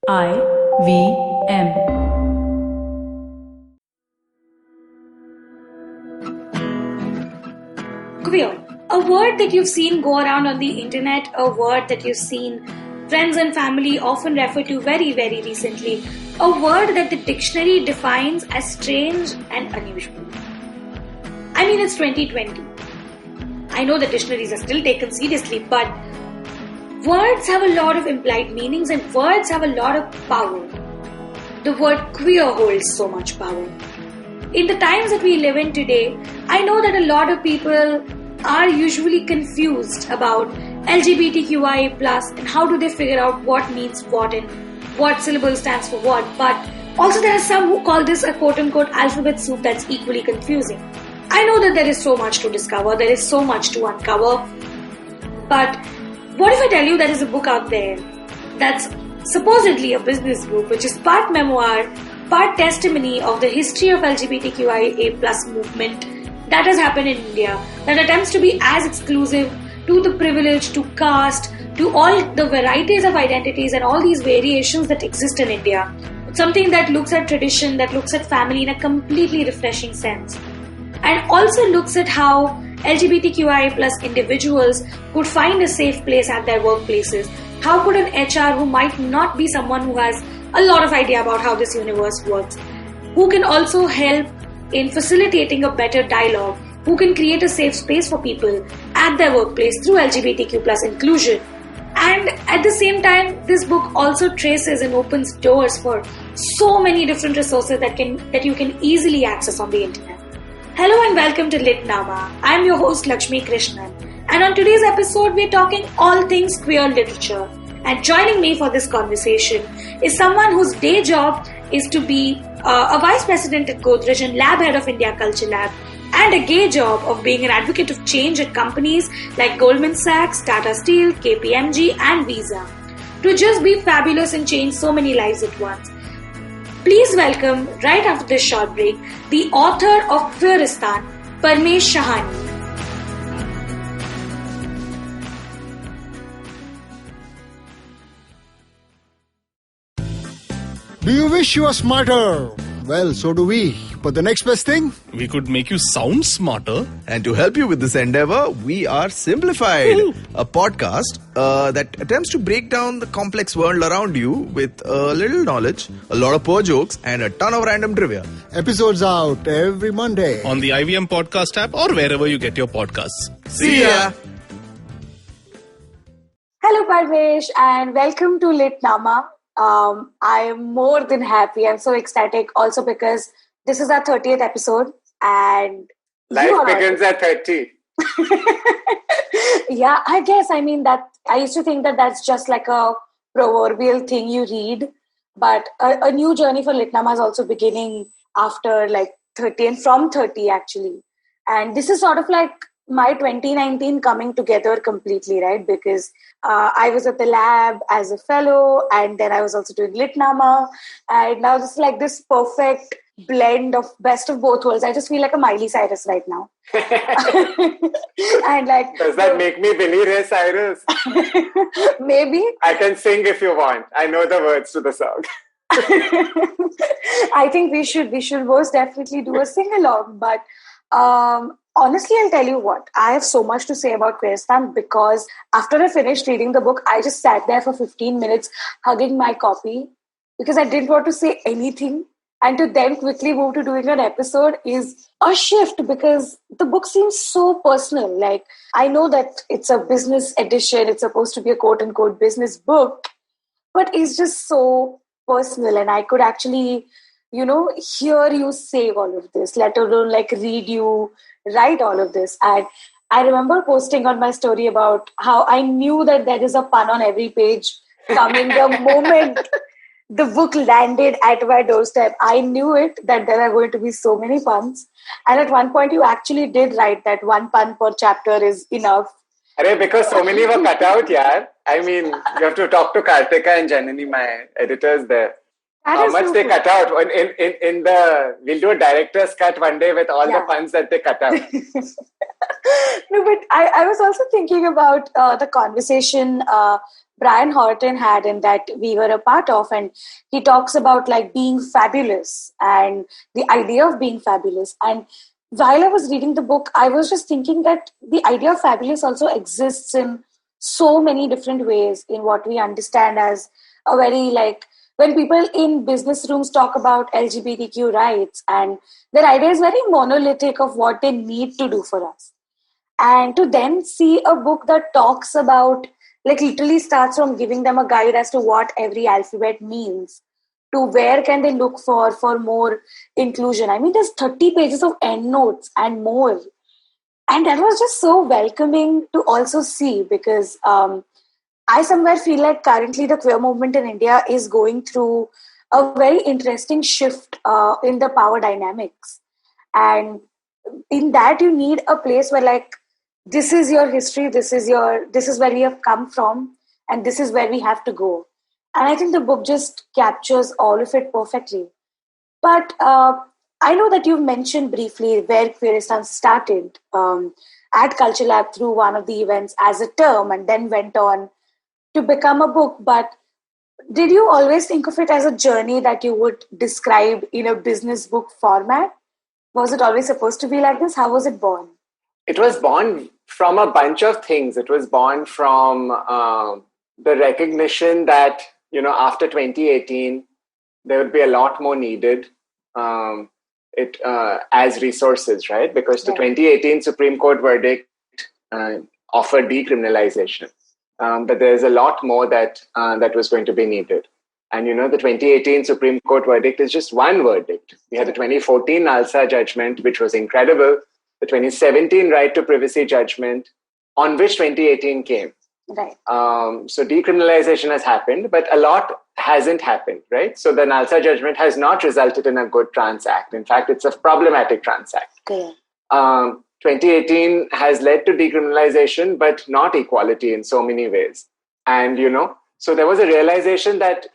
IVM. Queer, a word that you've seen go around on the internet, a word that you've seen friends and family often refer to very, very recently, a word that the dictionary defines as strange and unusual. I mean, it's 2020. I know the dictionaries are still taken seriously, but words have a lot of implied meanings and words have a lot of power. The word queer holds so much power. In the times that we live in today, I know that a lot of people are usually confused about LGBTQI+ and how do they figure out what means what and what syllable stands for what. But also there are some who call this a quote-unquote alphabet soup that's equally confusing. I know that there is so much to discover, there is so much to uncover. But what if I tell you there is a book out there that's supposedly a business book, which is part memoir, part testimony of the history of LGBTQIA+ movement that has happened in India, that attempts to be as exclusive to the privileged, to caste, to all the varieties of identities and all these variations that exist in India. It's something that looks at tradition, that looks at family in a completely refreshing sense. And also looks at how LGBTQI+ individuals could find a safe place at their workplaces. How could an HR who might not be someone who has a lot of idea about how this universe works, who can also help in facilitating a better dialogue, who can create a safe space for people at their workplace through LGBTQ+ inclusion. And at the same time, this book also traces and opens doors for so many different resources that you can easily access on the internet. Hello and welcome to Litnama. I'm your host Laxmi Krishnan, and on today's episode we're talking all things queer literature. And joining me for this conversation is someone whose day job is to be a vice president at Godrej and lab head of India Culture Lab, and a gay job of being an advocate of change at companies like Goldman Sachs, Tata Steel, KPMG and Visa, to just be fabulous and change so many lives at once. Please welcome, right after this short break, the author of Queeristan, Parmesh Shahani. Do you wish you were smarter? Well, so do we. But the next best thing? We could make you sound smarter. And to help you with this endeavor, we are Simplified, a podcast that attempts to break down the complex world around you with a little knowledge, a lot of poor jokes, and a ton of random trivia. Episodes out every Monday. On the IVM podcast app or wherever you get your podcasts. See ya! Hello Parmesh and welcome to Litnama. I am more than happy. I'm so ecstatic also because this is our 30th episode and life begins at 30. Yeah, I guess. I mean, that I used to think that that's just like a proverbial thing you read, but a new journey for Litnama is also beginning after like 30 and from 30 actually. And this is sort of like my 2019 coming together completely, right? Because I was at the lab as a fellow and then I was also doing Litnama, and now this is like this perfect blend of best of both worlds. I just feel like a Miley Cyrus right now. And like, does that make me Billy Ray Cyrus? Maybe. I can sing if you want. I know the words to the song. I think we should most definitely do a sing along. But honestly, I'll tell you what, I have so much to say about Queeristan because after I finished reading the book, I just sat there for 15 minutes hugging my copy because I didn't want to say anything. And to then quickly move to doing an episode is a shift because the book seems so personal. Like, I know that it's a business edition, it's supposed to be a quote-unquote business book, but it's just so personal. And I could actually, hear you say all of this, let alone like read you write all of this. And I remember posting on my story about how I knew that there is a pun on every page coming the moment the book landed at my doorstep. I knew it, that there are going to be so many puns. And at one point you actually did write that one pun per chapter is enough. Because so many were cut out, yaar. I mean, you have to talk to Kartika and Janani, my editors there. How much they cut out. We'll do a director's cut one day with all the puns that they cut out. No, but I was also thinking about the conversation Brian Horton had and that we were a part of. And he talks about like being fabulous and the idea of being fabulous. And while I was reading the book, I was just thinking that the idea of fabulous also exists in so many different ways in what we understand as a very like when people in business rooms talk about LGBTQ rights and their idea is very monolithic of what they need to do for us. And to then see a book that talks about like literally starts from giving them a guide as to what every alphabet means to where can they look for more inclusion. I mean, there's 30 pages of endnotes and more. And that was just so welcoming to also see because I somewhere feel like currently the queer movement in India is going through a very interesting shift in the power dynamics. And in that you need a place where like, this is your history, this is where we have come from, and this is where we have to go. And I think the book just captures all of it perfectly. But I know that you've mentioned briefly where Queeristan started at Culture Lab through one of the events as a term and then went on to become a book. But did you always think of it as a journey that you would describe in a business book format? Was it always supposed to be like this? How was it born? It was born from a bunch of things. It was born from the recognition that, after 2018, there would be a lot more needed as resources, right? Because the 2018 Supreme Court verdict offered decriminalization. But there's a lot more that was going to be needed. And, the 2018 Supreme Court verdict is just one verdict. We had the 2014 Nalsa judgment, which was incredible. The 2017 right to privacy judgment, on which 2018 came. Right. So decriminalization has happened, but a lot hasn't happened, right? So the Nalsa judgment has not resulted in a good trans act. In fact, it's a problematic trans act. Okay. 2018 has led to decriminalization, but not equality in so many ways. And, so there was a realization that,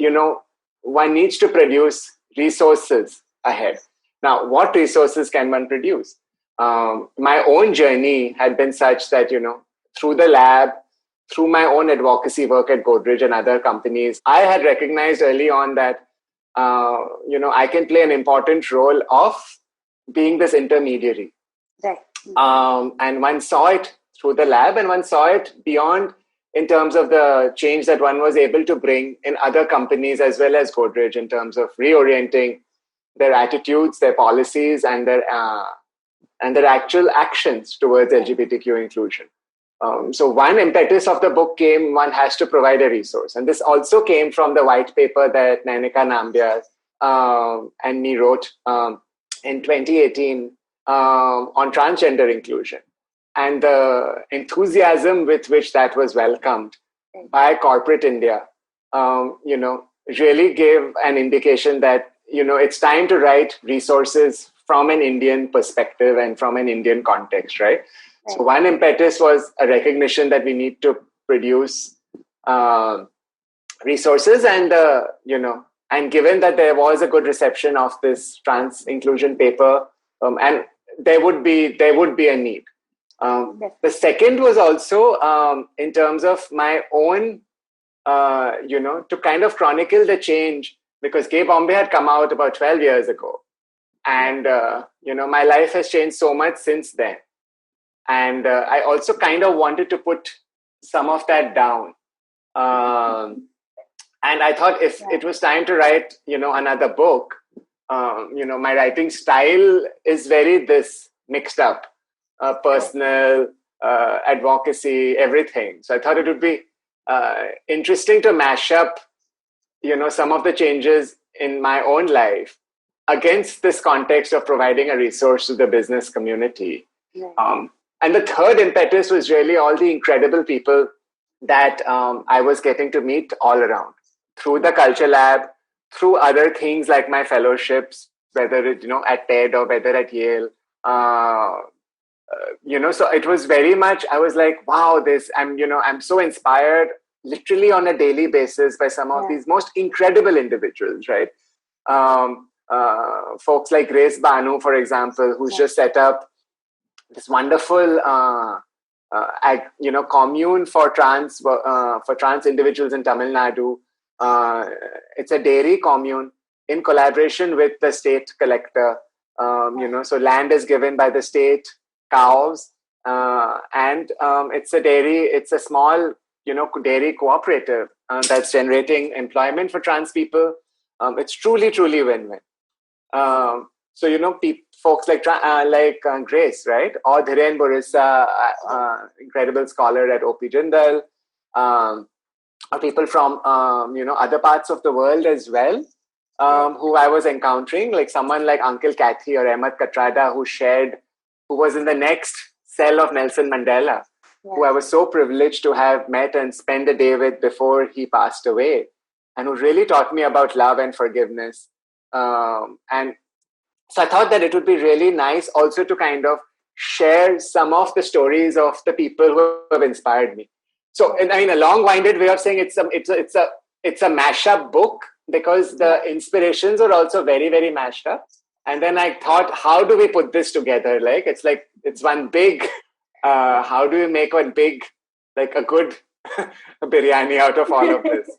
one needs to produce resources ahead. Now, what resources can one produce? My own journey had been such that, through the lab, through my own advocacy work at Godrej and other companies, I had recognized early on that, I can play an important role of being this intermediary. Right. And one saw it through the lab and one saw it beyond in terms of the change that one was able to bring in other companies as well as Godrej in terms of reorienting their attitudes, their policies, and their actual actions towards LGBTQ inclusion. So one impetus of the book came, one has to provide a resource. And this also came from the white paper that Nainika Nambiar and me wrote in 2018 on transgender inclusion. And the enthusiasm with which that was welcomed by corporate India, really gave an indication that, it's time to write resources from an Indian perspective and from an Indian context, right? So one impetus was a recognition that we need to produce resources and, and given that there was a good reception of this trans inclusion paper, and there would be a need. The second was also in terms of my own, to kind of chronicle the change because Gay Bombay had come out about 12 years ago. And, my life has changed so much since then. And I also kind of wanted to put some of that down. And I thought if it was time to write, another book, my writing style is very mixed up, personal, advocacy, everything. So I thought it would be interesting to mash up, some of the changes in my own life against this context of providing a resource to the business community. And the third impetus was really all the incredible people that I was getting to meet all around through the Culture Lab, through other things like my fellowships, whether it, at TED or whether at Yale. So it was very much, I was like, wow, I'm so inspired literally on a daily basis by some of these most incredible individuals, right? Folks like Grace Banu, for example, who's just set up this wonderful commune for trans individuals in Tamil Nadu. It's a dairy commune in collaboration with the state collector. So land is given by the state, cows, and it's a small, dairy cooperative that's generating employment for trans people. It's truly, truly win-win. Folks like Grace, right? Or Dhiren Borissa, incredible scholar at OP Jindal, or people from, other parts of the world as well, who I was encountering, like someone like Uncle Kathy or Ahmed Katrada, who was in the next cell of Nelson Mandela, who I was so privileged to have met and spend a day with before he passed away, and who really taught me about love and forgiveness. And so I thought that it would be really nice also to kind of share some of the stories of the people who have inspired me. So, a long-winded way of saying it's a mashup book, because the inspirations are also very, very mashed up. And then I thought, how do we put this together? It's one big. How do we make one big, like a good biryani out of all of this?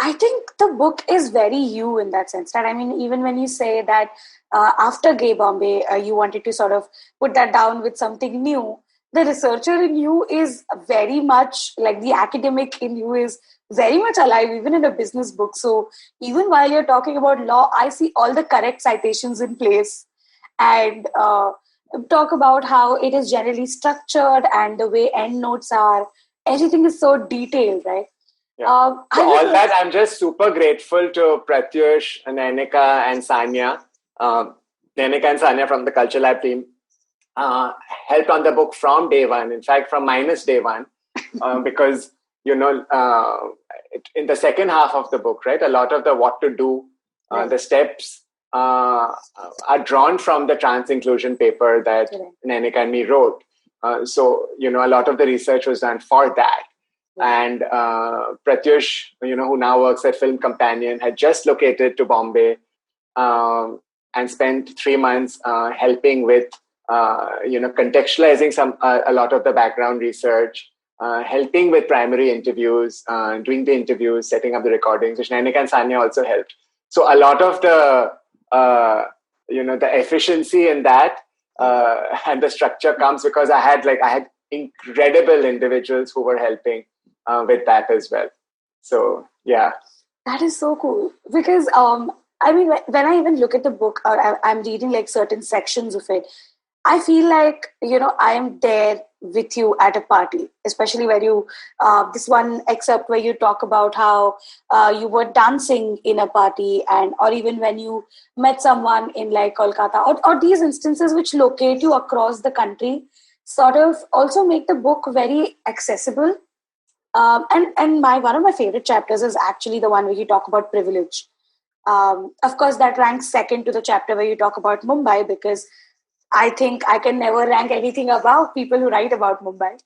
I think the book is very you in that sense. That even when you say that after Gay Bombay, you wanted to sort of put that down with something new, the researcher in you is very much like the academic in you is very much alive, even in a business book. So even while you're talking about law, I see all the correct citations in place, and talk about how it is generally structured and the way endnotes are. Everything is so detailed, right? Yeah. So all that, I'm just super grateful to Pratyush, Nainika, and Sanya. Nainika and Sanya from the Culture Lab team helped on the book from day one. In fact, from minus day one, because in the second half of the book, right, a lot of the what to do, the steps are drawn from the trans inclusion paper that Nainika and me wrote. So a lot of the research was done for that. And Pratyush, who now works at Film Companion, had just located to Bombay and spent 3 months helping with, contextualizing a lot of the background research, helping with primary interviews, doing the interviews, setting up the recordings, which Nainika and Sanya also helped. So a lot of the, the efficiency in that and the structure comes because I had incredible individuals who were helping with that as well. So, yeah. That is so cool. Because, when I even look at the book or I'm reading like certain sections of it, I feel like, I am there with you at a party, especially where you, this one excerpt where you talk about how you were dancing in a party or even when you met someone in like Kolkata or these instances which locate you across the country sort of also make the book very accessible. And one of my favorite chapters is actually the one where you talk about privilege. Of course, that ranks second to the chapter where you talk about Mumbai, because I think I can never rank anything above people who write about Mumbai.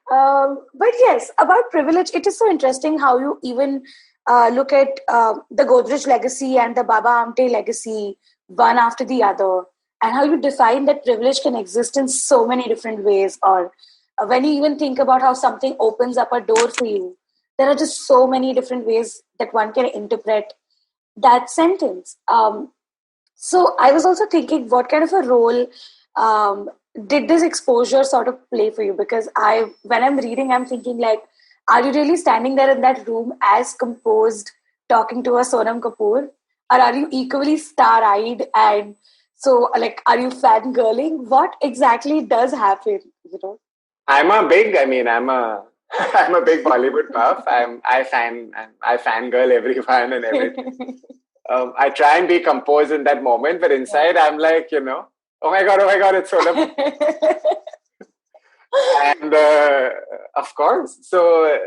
But yes, about privilege, it is so interesting how you even look at the Godrej legacy and the Baba Amte legacy one after the other, and how you define that privilege can exist in so many different ways. Or when you even think about how something opens up a door for you, there are just so many different ways that one can interpret that sentence. So I was also thinking, what kind of a role did this exposure sort of play for you? Because when I'm reading, I'm thinking like, are you really standing there in that room as composed, talking to a Sonam Kapoor? Or are you equally star-eyed? And so like, are you fangirling? What exactly does happen, I'm a big Bollywood buff. I fangirl everyone and everything. I try and be composed in that moment, but inside I'm like, oh my God, it's Sonam. And of course, so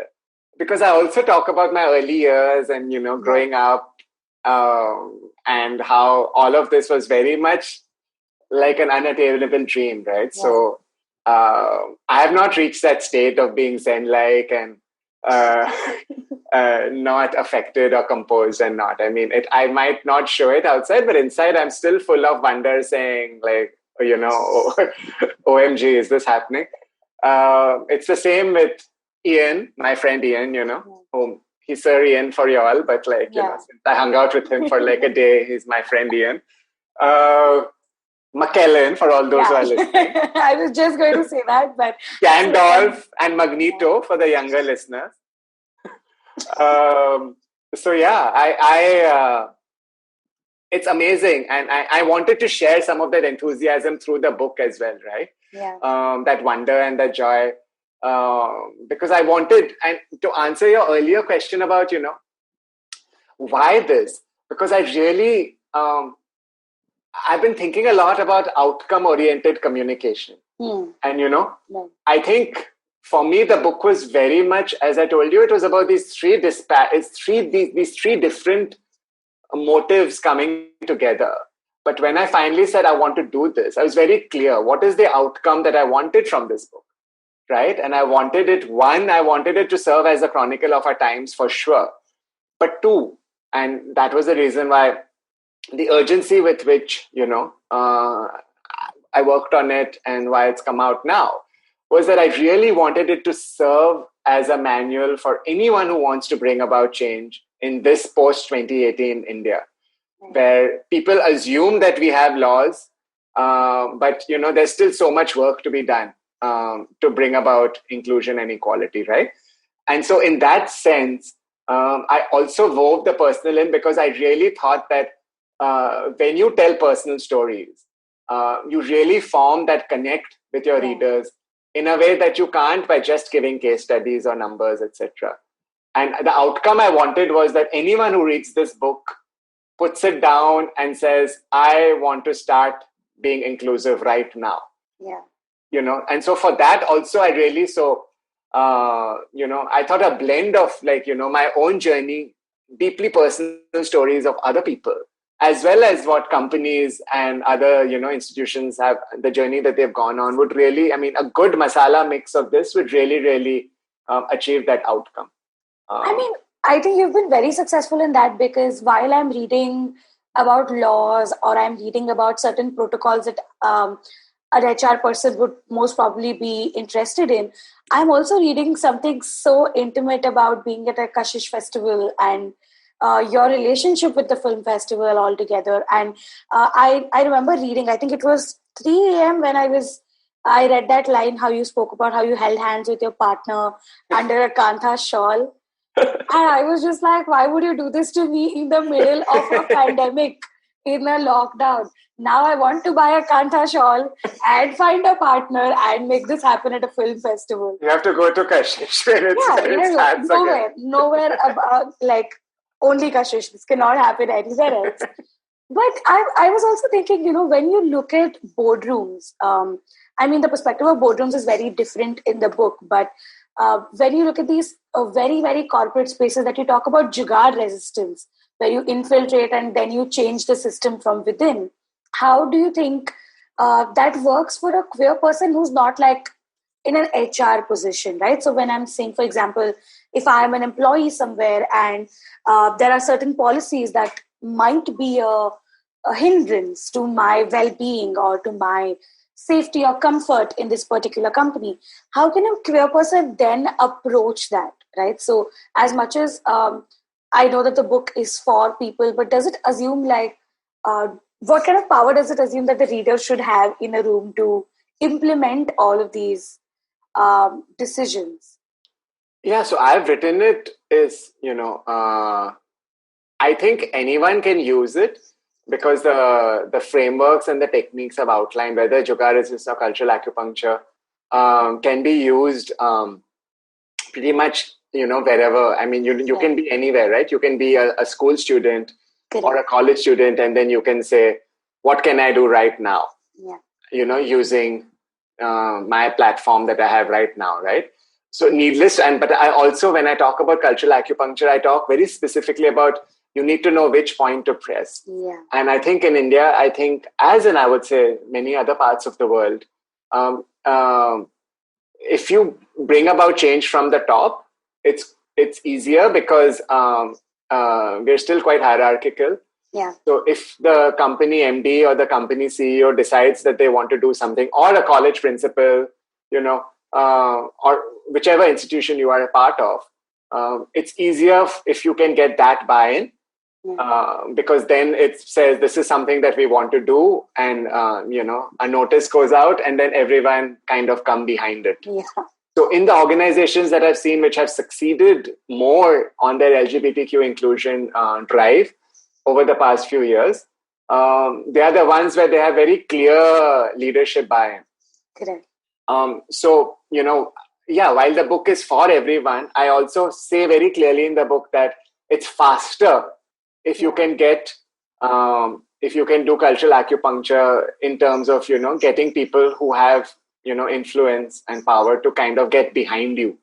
because I also talk about my early years and, growing up and how all of this was very much like an unattainable dream, right? Yeah. So I have not reached that state of being Zen-like and not affected or composed and not. I might not show it outside, but inside I'm still full of wonder saying like, OMG, is this happening? It's the same with Ian, my friend Ian, whom he's Sir Ian for y'all, but since I hung out with him for like a day, he's my friend Ian. McKellen, for all those who are listening. I was just going to say that, but Gandalf and Magneto for the younger listeners. It's amazing, and I wanted to share some of that enthusiasm through the book as well, right? Yeah. That wonder and that joy, because I wanted, and to answer your earlier question about why this, because I really I've been thinking a lot about outcome-oriented communication, and I think for me the book was very much, as I told you, it was about these three different motives coming together. But when I finally said I want to do this, I was very clear what is the outcome that I wanted from this book, right? And I wanted it to serve as a chronicle of our times for sure. But two, and that was the reason why the urgency with which I worked on it and why it's come out now was that I really wanted it to serve as a manual for anyone who wants to bring about change in this post-2018 India, where people assume that we have laws, but there's still so much work to be done to bring about inclusion and equality, right? And so in that sense, I also wove the personal in, because I really thought that when you tell personal stories, you really form that connect with your readers in a way that you can't by just giving case studies or numbers, etc. And the outcome I wanted was that anyone who reads this book puts it down and says, I want to start being inclusive right now. Yeah. And so for that also, I really, I thought a blend of my own journey, deeply personal stories of other people, as well as what companies and other, institutions have, the journey that they've gone on would really, a good masala mix of this would really, really achieve that outcome. I think you've been very successful in that, because while I'm reading about laws or I'm reading about certain protocols that an HR person would most probably be interested in, I'm also reading something so intimate about being at a Kashish festival and your relationship with the film festival altogether. And I remember reading, I think it was 3 a.m. when I read that line, how you spoke about how you held hands with your partner under a kantha shawl. And I was just like, why would you do this to me in the middle of a pandemic, in a lockdown? Now I want to buy a kantha shawl and find a partner and make this happen at a film festival. You have to go to Kashish when it's nowhere about, only Kashish. This cannot happen anywhere else. But I was also thinking, when you look at boardrooms, the perspective of boardrooms is very different in the book, but when you look at these very, very corporate spaces that you talk about jugaad resistance, where you infiltrate and then you change the system from within, how do you think that works for a queer person who's not in an HR position, right? So when I'm saying, for example, if I'm an employee somewhere and there are certain policies that might be a hindrance to my well-being or to my safety or comfort in this particular company, how can a queer person then approach that, right? So as much as I know that the book is for people, but does it assume what kind of power does it assume that the reader should have in a room to implement all of these decisions? Yeah, so I've written it is, I think anyone can use it, because the frameworks and the techniques I've outlined, whether yoga resistance or cultural acupuncture, can be used pretty much, wherever. You can be anywhere, right? You can be a school student or a college student, and then you can say, what can I do right now? Yeah. Using my platform that I have right now, right? So but I also, when I talk about cultural acupuncture, I talk very specifically about you need to know which point to press. Yeah. And I think in India, as in I would say many other parts of the world, if you bring about change from the top, it's easier, because we're still quite hierarchical. Yeah. So if the company MD or the company CEO decides that they want to do something, or a college principal, or whichever institution you are a part of, it's easier if you can get that buy-in. Because then it says this is something that we want to do, and a notice goes out, and then everyone kind of come behind it. Yeah. So in the organizations that I've seen which have succeeded more on their LGBTQ inclusion drive over the past few years, they are the ones where they have very clear leadership buy-in. Correct. So, while the book is for everyone, I also say very clearly in the book that it's faster if you can get, if you can do cultural acupuncture in terms of, getting people who have, influence and power to kind of get behind you.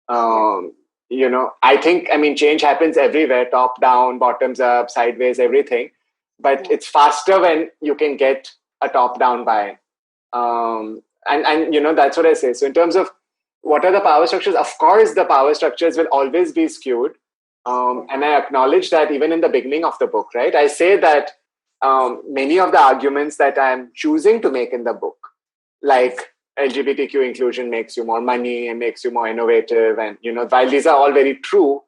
I think, change happens everywhere, top down, bottoms up, sideways, everything. But it's faster when you can get a top down buy-in. And that's what I say. So in terms of what are the power structures, of course, the power structures will always be skewed. And I acknowledge that even in the beginning of the book, right? I say that many of the arguments that I'm choosing to make in the book, like LGBTQ inclusion makes you more money and makes you more innovative. And, while these are all very true,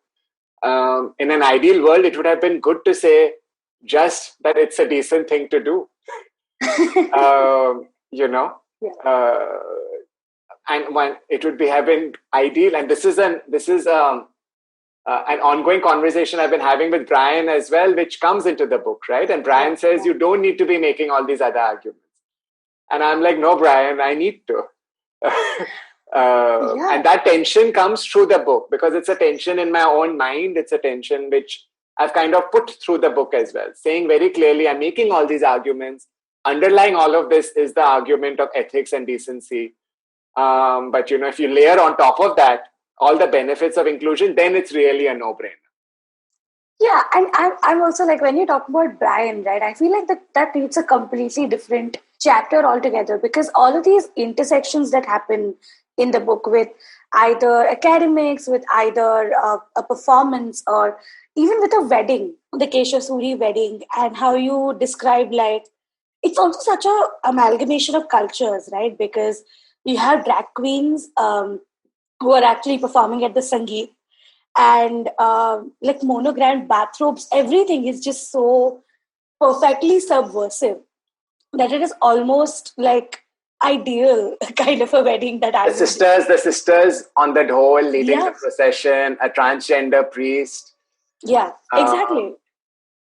in an ideal world, it would have been good to say just that it's a decent thing to do. And when it would be having ideal, and this is an ongoing conversation I've been having with Brian as well, which comes into the book, right? And Brian says you don't need to be making all these other arguments. And I'm like, no, Brian, I need to. And that tension comes through the book because it's a tension in my own mind. It's a tension which I've kind of put through the book as well, saying very clearly, I'm making all these arguments. Underlying all of this is the argument of ethics and decency. But, if you layer on top of that all the benefits of inclusion, then it's really a no-brainer. Yeah, and I'm also like, when you talk about Brian, right, I feel like that needs a completely different chapter altogether, because all of these intersections that happen in the book with either academics, with either a performance, or even with a wedding, the Kesha Suri wedding, and how you describe, like, it's also such a amalgamation of cultures, right? Because you have drag queens who are actually performing at the Sangeet, and like monogrammed bathrobes, everything is just so perfectly subversive that it is almost like ideal kind of a wedding that I the sisters on the dhol leading the procession, a transgender priest. Yeah, exactly.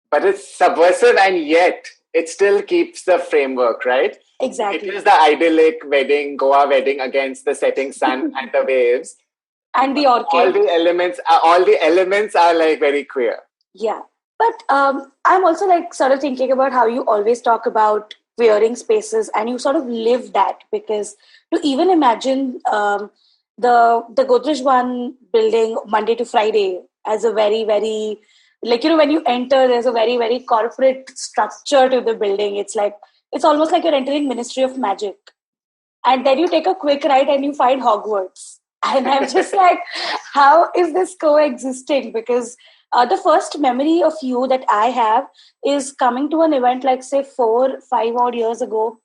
But it's subversive, and yet it still keeps the framework, right? Exactly. It is the idyllic wedding, Goa wedding against the setting sun and the waves. And the orchid. All the elements are like very queer. Yeah. But I'm also like sort of thinking about how you always talk about queering spaces, and you sort of live that, because to even imagine the Godrej One building Monday to Friday as a very, very, like, when you enter, there's a very, very corporate structure to the building. It's like, it's almost like you're entering Ministry of Magic. And then you take a quick ride and you find Hogwarts. And I'm just like, how is this coexisting? Because the first memory of you that I have is coming to an event like, say, 4-5 odd years ago,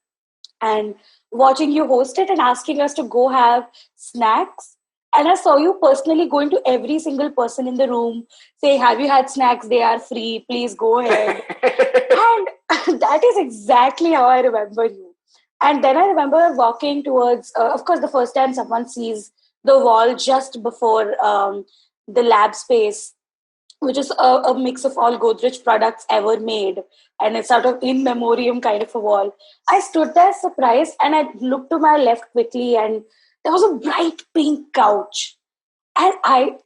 and watching you host it and asking us to go have snacks. And I saw you personally going to every single person in the room, say, have you had snacks? They are free. Please go ahead. And that is exactly how I remember you. And then I remember walking towards, of course, the first time someone sees the wall just before the lab space, which is a mix of all Godrej products ever made. And it's sort of in memoriam kind of a wall. I stood there surprised, and I looked to my left quickly, and there was a bright pink couch. And it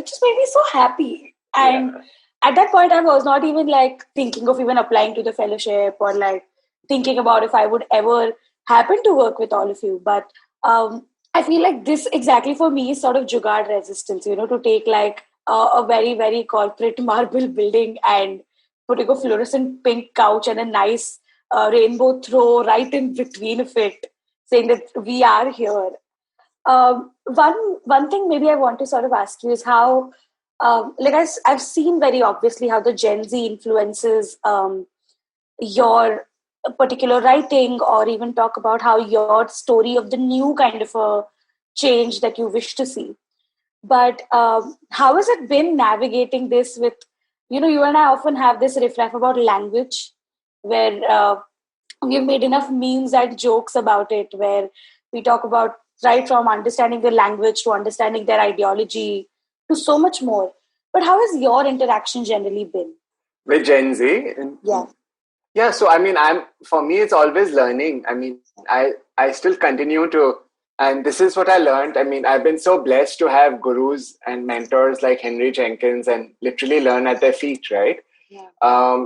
just made me so happy. And at that point, I was not even like thinking of even applying to the fellowship, or like thinking about if I would ever happen to work with all of you. But I feel like this exactly for me is sort of jugaad resistance, to take like a very, very corporate marble building and putting a fluorescent pink couch and a nice rainbow throw right in between of it, saying that we are here. One thing maybe I want to sort of ask you is how, I've seen very obviously how the Gen Z influences your particular writing, or even talk about how your story of the new kind of a change that you wish to see. But how has it been navigating this with, you and I often have this riff-raff about language, where we've made enough memes and jokes about it, where we talk about right from understanding the language to understanding their ideology to so much more. But how has your interaction generally been? With Gen Z? Yeah. Yeah, so I mean, for me, it's always learning. I mean, I still continue to, and this is what I learned. I mean, I've been so blessed to have gurus and mentors like Henry Jenkins and literally learn at their feet, right? Yeah.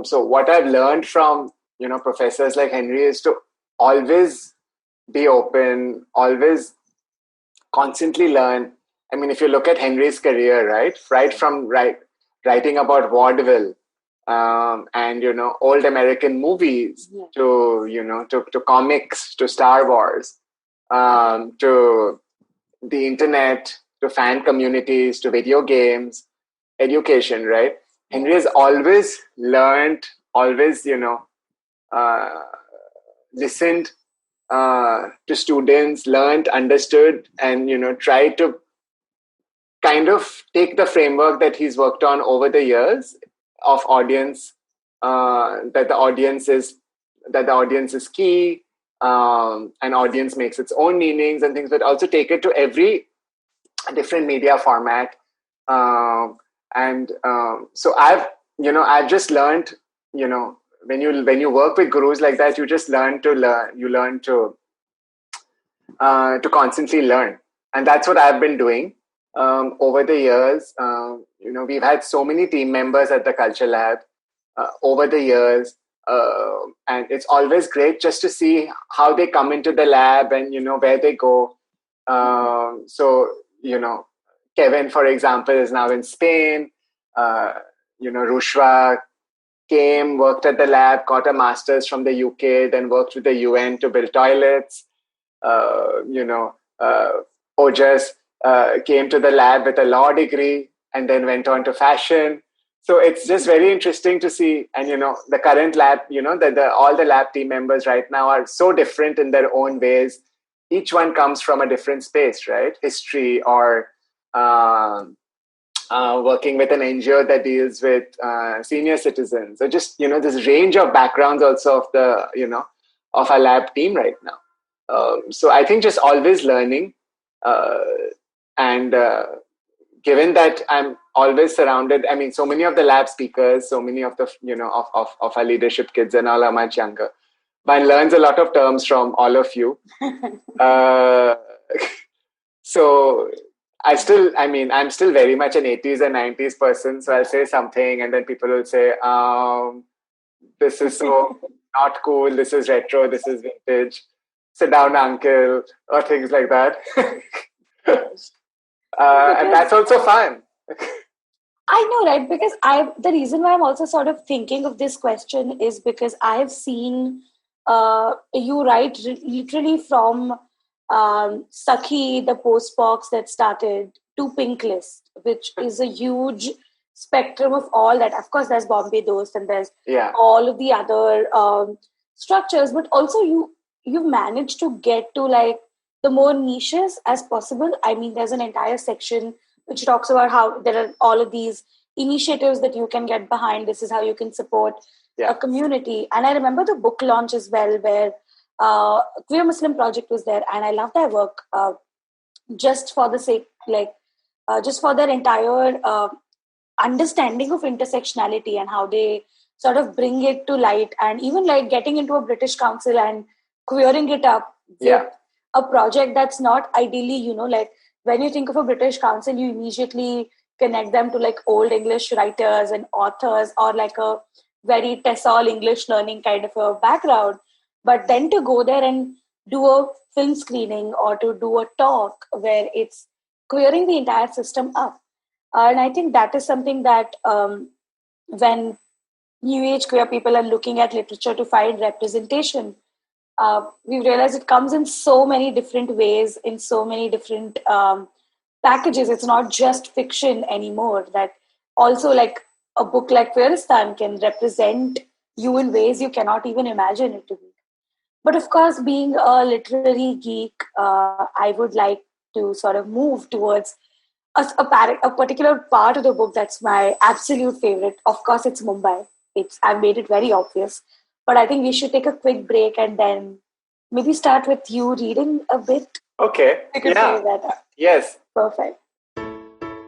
So what I've learned from, professors like Henry is to always be open, always constantly learn. I mean, if you look at Henry's career, right from writing about vaudeville, and old American movies, to comics, to Star Wars, to the internet, to fan communities, to video games, education, right? Henry has always learned, always listened to students, learned, understood, and tried to kind of take the framework that he's worked on over the years of audience, that the audience is key, and audience makes its own meanings and things, but also take it to every different media format. So I've just learned, when you work with gurus like that, you just learn to constantly learn, and that's what I've been doing. Over the years, we've had so many team members at the Culture Lab over the years, and it's always great just to see how they come into the lab and where they go. So Kevin, for example, is now in Spain. Rushwa came, worked at the lab, got a master's from the UK, then worked with the UN to build toilets. Ojas came to the lab with a law degree and then went on to fashion. So it's just very interesting to see. And, the current lab, all the lab team members right now are so different in their own ways. Each one comes from a different space, right? History, or working with an NGO that deals with senior citizens. So just, this range of backgrounds also of the, of our lab team right now. So I think just always learning, and given that I'm always surrounded, I mean, so many of the lab speakers, so many of the, of our leadership kids and all are much younger. One learns a lot of terms from all of you. So I'm still very much an 80s and 90s person. So I'll say something and then people will say, this is so not cool, this is retro, this is vintage, sit down, uncle, or things like that. And that's also fun. I know, right? Because the reason why I'm also sort of thinking of this question is because I've seen you write literally from Sakhi, the postbox that started, to Pink List, which is a huge spectrum of all that. Of course, there's Bombay Dost and there's all of the other structures, but also you've managed to get to like the more niches as possible. I mean, there's an entire section which talks about how there are all of these initiatives that you can get behind. This is how you can support a community. And I remember the book launch as well, where Queer Muslim Project was there, and I love their work just for the sake, just for their entire understanding of intersectionality and how they sort of bring it to light, and even like getting into a British council and queering it up with a project that's not ideally, like when you think of a British council, you immediately connect them to like old English writers and authors, or like a very TESOL English learning kind of a background. But then to go there and do a film screening or to do a talk where it's queering the entire system up. And I think that is something that when new age queer people are looking at literature to find representation, we realize it comes in so many different ways, in so many different packages. It's not just fiction anymore. That also, like a book like Queeristan can represent you in ways you cannot even imagine it to be. But of course, being a literary geek, I would like to sort of move towards a particular part of the book that's my absolute favorite. Of course, it's Mumbai. I've made it very obvious. But I think we should take a quick break and then maybe start with you reading a bit. Okay. You could Yeah. figure that out. Yes. Perfect.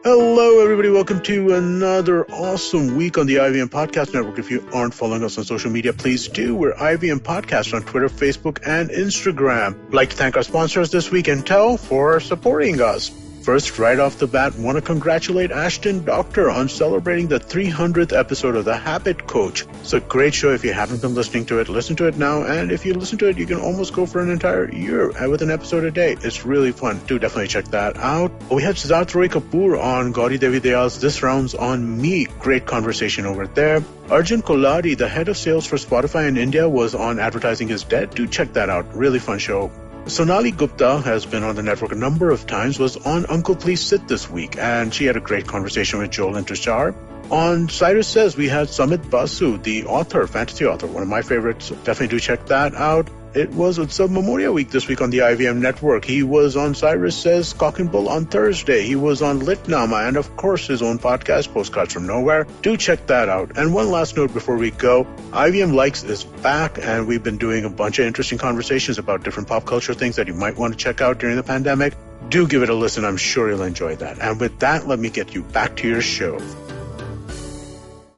Hello, everybody. Welcome to another awesome week on the IVM Podcast Network. If you aren't following us on social media, please do. We're IVM Podcast on Twitter, Facebook, and Instagram. I'd like to thank our sponsors this week, Intel, for supporting us. First, right off the bat, want to congratulate Ashton Doctor on celebrating the 300th episode of The Habit Coach. It's a great show. If you haven't been listening to it, listen to it now. And if you listen to it, you can almost go for an entire year with an episode a day. It's really fun. Do definitely check that out. We had Siddharth Roy Kapoor on Gauri Devi Dayal's This Round's on Me. Great conversation over there. Arjun Koladi, the head of sales for Spotify in India, was on Advertising is Dead. Do check that out. Really fun show. Sonali Gupta has been on the network a number of times, was on Uncle Please Sit this week, and she had a great conversation with Joel and Tushar. On Cyrus Says, we had Samit Basu, the author, fantasy author, one of my favorites. Definitely do check that out. It's a Memorial Week this week on the IVM network. He was on Cyrus Says Cock and Bull on Thursday. He was on Litnama and, of course, his own podcast, Postcards from Nowhere. Do check that out. And one last note before we go. IVM Likes is back, and we've been doing a bunch of interesting conversations about different pop culture things that you might want to check out during the pandemic. Do give it a listen. I'm sure you'll enjoy that. And with that, let me get you back to your show.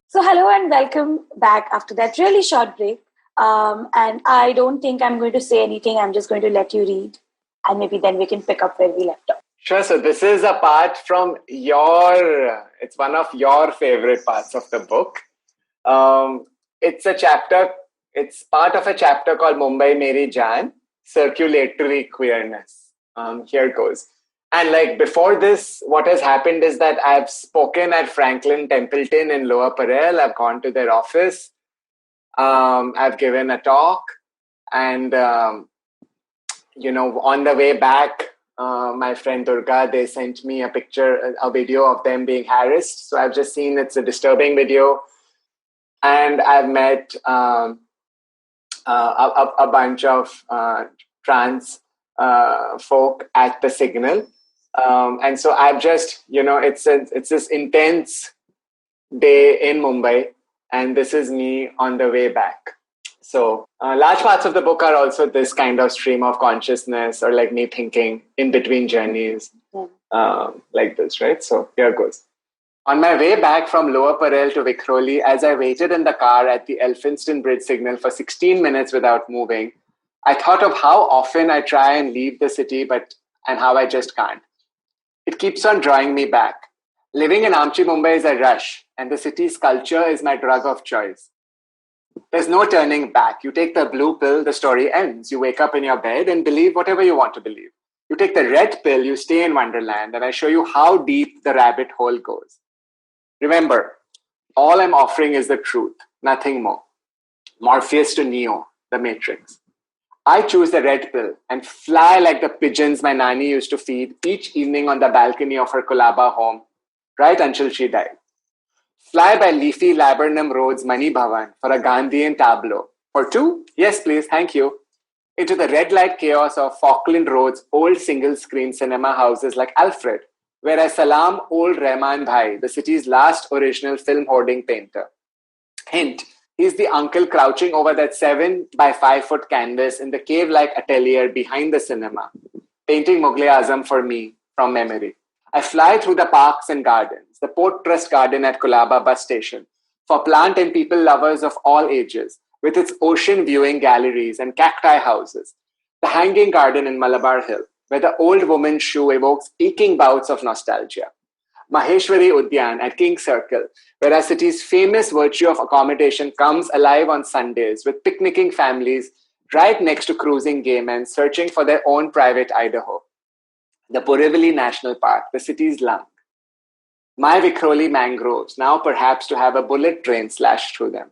So hello and welcome back after that really short break. And I don't think I'm going to say anything. I'm just going to let you read. And maybe then we can pick up where we left off. Sure. So this is a part from it's one of your favorite parts of the book. It's a chapter, it's part of a chapter called Mumbai Meri Jaan, Circulatory Queerness. Here it goes. And before this, what has happened is that I've spoken at Franklin Templeton in Lower Parel. I've gone to their office. I've given a talk, and on the way back, my friend Durga, they sent me a video of them being harassed. So I've just seen it's a disturbing video, and I've met a bunch of trans folk at the Signal, and so I've just it's this intense day in Mumbai. And this is me on the way back. So large parts of the book are also this kind of stream of consciousness or me thinking in between journeys like this, right? So here goes. On my way back from Lower Parel to Vikhroli, as I waited in the car at the Elphinstone Bridge signal for 16 minutes without moving, I thought of how often I try and leave the city, and how I just can't. It keeps on drawing me back. Living in Amchi Mumbai is a rush, and the city's culture is my drug of choice. There's no turning back. You take the blue pill, the story ends. You wake up in your bed and believe whatever you want to believe. You take the red pill, you stay in Wonderland, and I show you how deep the rabbit hole goes. Remember, all I'm offering is the truth, nothing more. Morpheus to Neo, the Matrix. I choose the red pill and fly like the pigeons my nanny used to feed each evening on the balcony of her Kolaba home, right until she died. Fly by leafy Laburnum Road's Mani Bhavan for a Gandhian tableau. For two? Yes, please, thank you. Into the red light chaos of Falkland Road's old single-screen cinema houses like Alfred, where I salam old Rahman Bhai, the city's last original film hoarding painter. Hint, he's the uncle crouching over that 7 by 5 foot canvas in the cave-like atelier behind the cinema, painting Mughal Azam for me from memory. I fly through the parks and gardens, the Port Trust Garden at Kolaba bus station, for plant and people lovers of all ages, with its ocean viewing galleries and cacti houses, the Hanging Garden in Malabar Hill, where the old woman's shoe evokes aching bouts of nostalgia, Maheshwari Udyan at King Circle, where our city's famous virtue of accommodation comes alive on Sundays with picnicking families right next to cruising gay men searching for their own private Idaho. The Borivali National Park, the city's lung. My Vikhroli mangroves, now perhaps to have a bullet train slash through them.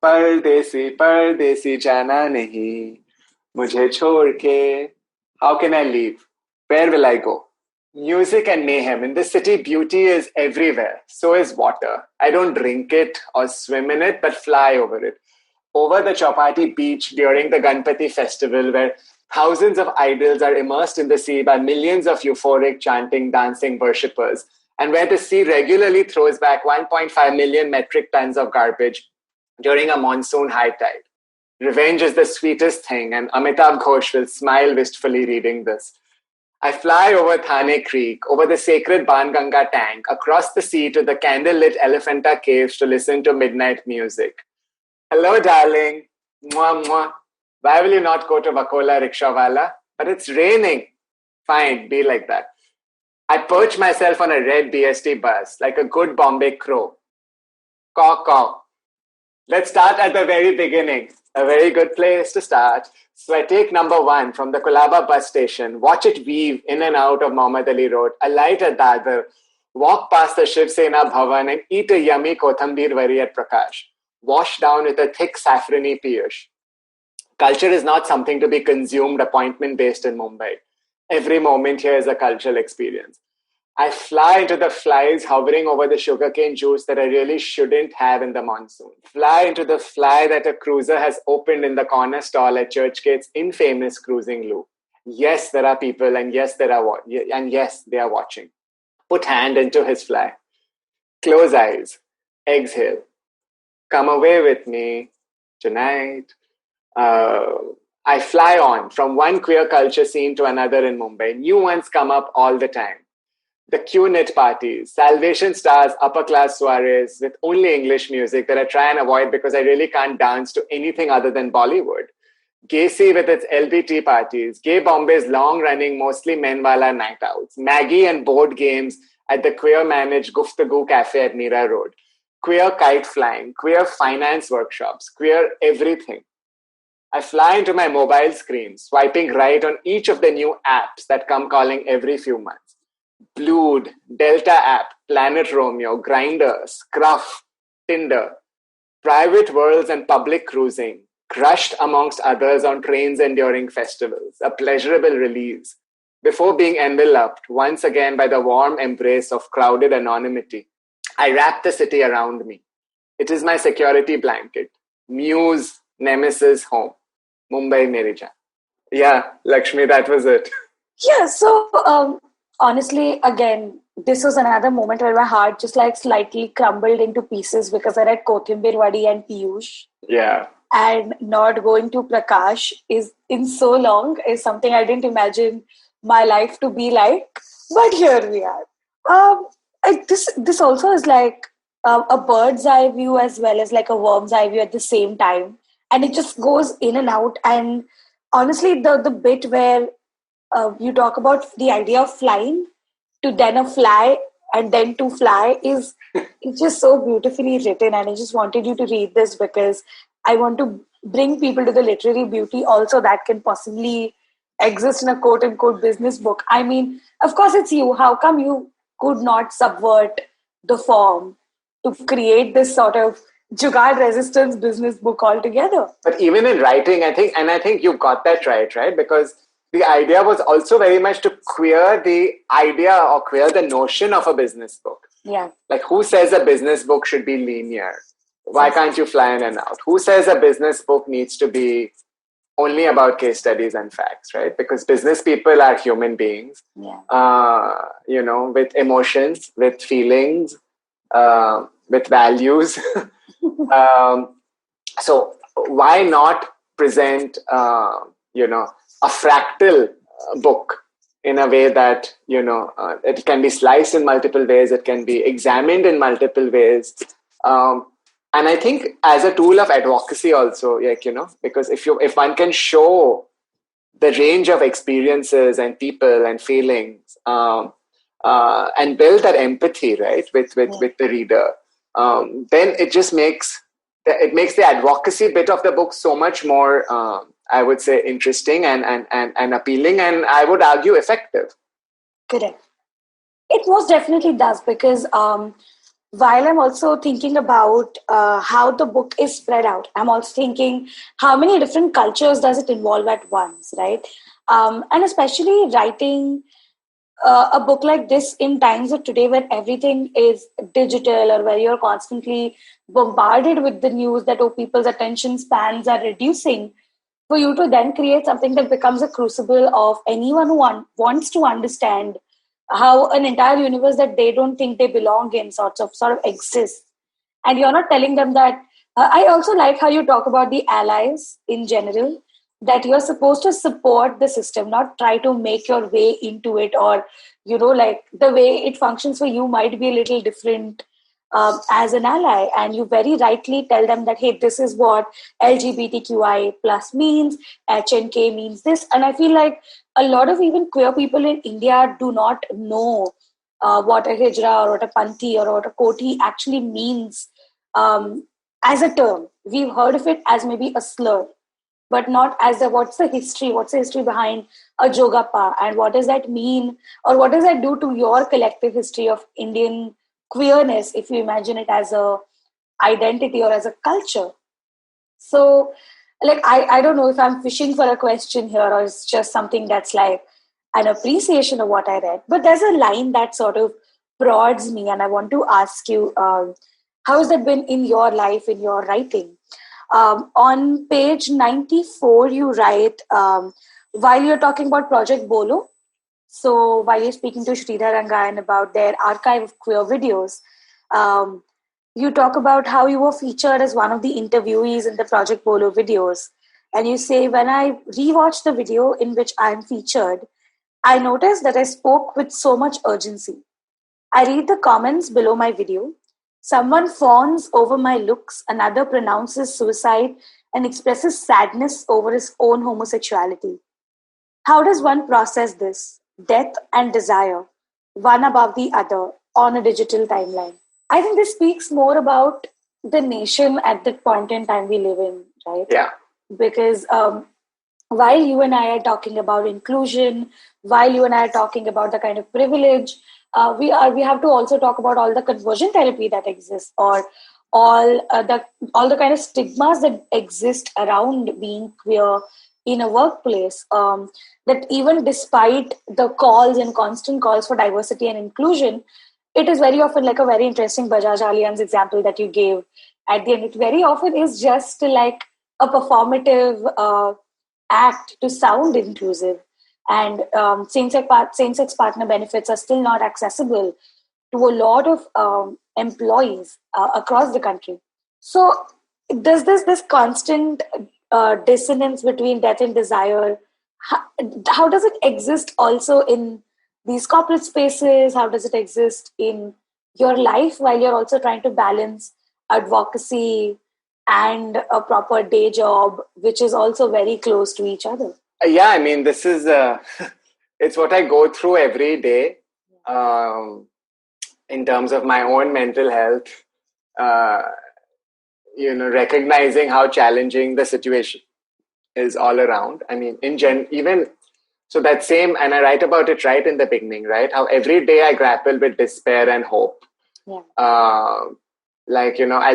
Pardesi, Pardesi jana nahi, mujhe chhod ke. How can I leave? Where will I go? Music and mayhem. In this city, beauty is everywhere. So is water. I don't drink it or swim in it, but fly over it. Over the Chowpatty beach during the Ganpati festival, where Thousands of idols are immersed in the sea by millions of euphoric, chanting, dancing worshippers, and where the sea regularly throws back 1.5 million metric tons of garbage during a monsoon high tide. Revenge is the sweetest thing, and Amitav Ghosh will smile wistfully reading this. I fly over Thane Creek, over the sacred Banganga tank, across the sea to the candlelit Elephanta caves to listen to midnight music. Hello, darling. Mwah, mwah. Why will you not go to Vakola Rickshawala? But it's raining. Fine, be like that. I perch myself on a red BST bus like a good Bombay crow. Caw, caw. Let's start at the very beginning. A very good place to start. So I take number 1 from the Kolaba bus station, watch it weave in and out of Muhammad Ali Road, alight at Dadar, walk past the Shiv Sena Bhavan and eat a yummy Kothambir Vari at Prakash, wash down with a thick saffrony piyush. Culture is not something to be consumed appointment-based in Mumbai. Every moment here is a cultural experience. I fly into the flies hovering over the sugarcane juice that I really shouldn't have in the monsoon. Fly into the fly that a cruiser has opened in the corner stall at Churchgate's infamous cruising loop. Yes, there are people, and yes, they are watching. Put hand into his fly. Close eyes. Exhale. Come away with me tonight. I fly on from one queer culture scene to another in Mumbai. New ones come up all the time. The Q-Knit parties, Salvation Stars, upper class soirees with only English music that I try and avoid because I really can't dance to anything other than Bollywood. Gacy with its LBT parties, Gay Bombay's long-running, mostly men-wala night outs, Maggie and board games at the queer-managed Guftagu Cafe at Mira Road, queer kite flying, queer finance workshops, queer everything. I fly into my mobile screen, swiping right on each of the new apps that come calling every few months. Blued, Delta app, Planet Romeo, Grindr, Scruff, Tinder, private worlds and public cruising, crushed amongst others on trains and during festivals, a pleasurable release, before being enveloped once again by the warm embrace of crowded anonymity. I wrap the city around me. It is my security blanket. Muse, nemesis, home. Mumbai, Meri Jaan. Yeah, Laxmi, that was it. Yeah, so honestly, again, this was another moment where my heart just like slightly crumbled into pieces because I read Kothimbir Vadi and Piyush. Yeah. And not going to Prakash is in so long is something I didn't imagine my life to be like. But here we are. This also is like a bird's eye view as well as like a worm's eye view at the same time. And it just goes in and out. And honestly, the bit where you talk about the idea of flying to then a fly and then to fly is it's just so beautifully written. And I just wanted you to read this because I want to bring people to the literary beauty also that can possibly exist in a quote unquote business book. I mean, of course it's you. How come you could not subvert the form to create this sort of jugaad resistance business book altogether? But even in writing, I think you got that right? Because the idea was also very much to queer the idea or queer the notion of a business book. Yeah. Like, who says a business book should be linear? Why can't you fly in and out? Who says a business book needs to be only about case studies and facts, right? Because business people are human beings, with emotions, with feelings, with values. So why not present, a fractal book in a way that, it can be sliced in multiple ways, it can be examined in multiple ways. And I think as a tool of advocacy also, because if one can show the range of experiences and people and feelings and build that empathy, right, with the reader, then it just makes the advocacy bit of the book so much more, I would say, interesting and appealing, and I would argue effective. Correct. It most definitely does because while I'm also thinking about how the book is spread out, I'm also thinking how many different cultures does it involve at once, right? And especially writing a book like this in times of today where everything is digital or where you're constantly bombarded with the news that people's attention spans are reducing. for you to then create something that becomes a crucible of anyone who wants to understand how an entire universe that they don't think they belong in sort of exists. And you're not telling them that. I also like how you talk about the allies in general, that you're supposed to support the system, not try to make your way into it, or, like the way it functions for you might be a little different as an ally. And you very rightly tell them that, hey, this is what LGBTQI plus means, HNK means this. And I feel like a lot of even queer people in India do not know what a hijra or what a panthi or what a koti actually means as a term. We've heard of it as maybe a slur, but not as what's the history behind a jogappa, and what does that mean, or what does that do to your collective history of Indian queerness if you imagine it as a identity or as a culture. So, like, I don't know if I'm fishing for a question here, or it's just something that's like an appreciation of what I read, but there's a line that sort of prods me, and I want to ask you, how has that been in your life, in your writing? On page 94, you write, while you're talking about Project Bolo, so while you're speaking to Sridhar Rangayan about their archive of queer videos, you talk about how you were featured as one of the interviewees in the Project Bolo videos. And you say, when I rewatched the video in which I am featured, I noticed that I spoke with so much urgency. I read the comments below my video. Someone fawns over my looks, another pronounces suicide and expresses sadness over his own homosexuality. How does one process this, death and desire, one above the other, on a digital timeline? I think this speaks more about the nation at the point in time we live in, right? Yeah. Because while you and I are talking about inclusion, while you and I are talking about the kind of privilege, we have to also talk about all the conversion therapy that exists, or all the kind of stigmas that exist around being queer in a workplace. That even despite the calls and constant calls for diversity and inclusion, it is very often like a very interesting Bajaj Allianz example that you gave at the end. It very often is just like a performative act to sound inclusive. And same-sex partner benefits are still not accessible to a lot of employees across the country. So does this constant dissonance between death and desire, how does it exist also in these corporate spaces? How does it exist in your life while you're also trying to balance advocacy and a proper day job, which is also very close to each other? Yeah, I mean, this is it's what I go through every day in terms of my own mental health. Recognizing how challenging the situation is all around. I mean, even so, that same, and I write about it right in the beginning, right? How every day I grapple with despair and hope. Yeah. I'll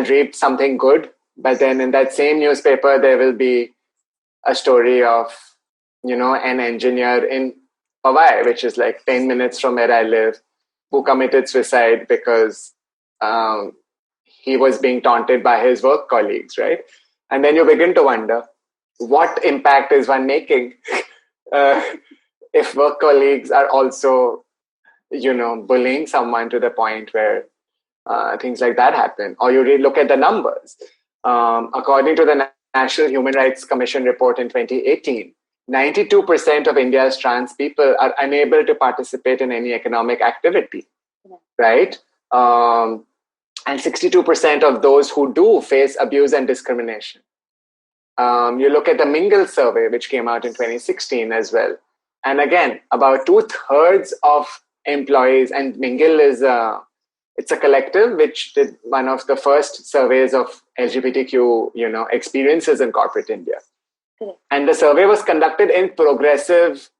read something good, but then in that same newspaper there will be a story of an engineer in Hawaii, which is like 10 minutes from where I live, who committed suicide because he was being taunted by his work colleagues, right? And then you begin to wonder, what impact is one making if work colleagues are also, bullying someone to the point where things like that happen? Or you look at the numbers. According to the National Human Rights Commission report in 2018, 92% of India's trans people are unable to participate in any economic activity, right? And 62% of those who do face abuse and discrimination. You look at the Mingle Survey, which came out in 2016 as well. And again, about 2/3 of employees, and Mingle is it's a collective which did one of the first surveys of LGBTQ, experiences in corporate India. And the survey was conducted in progressive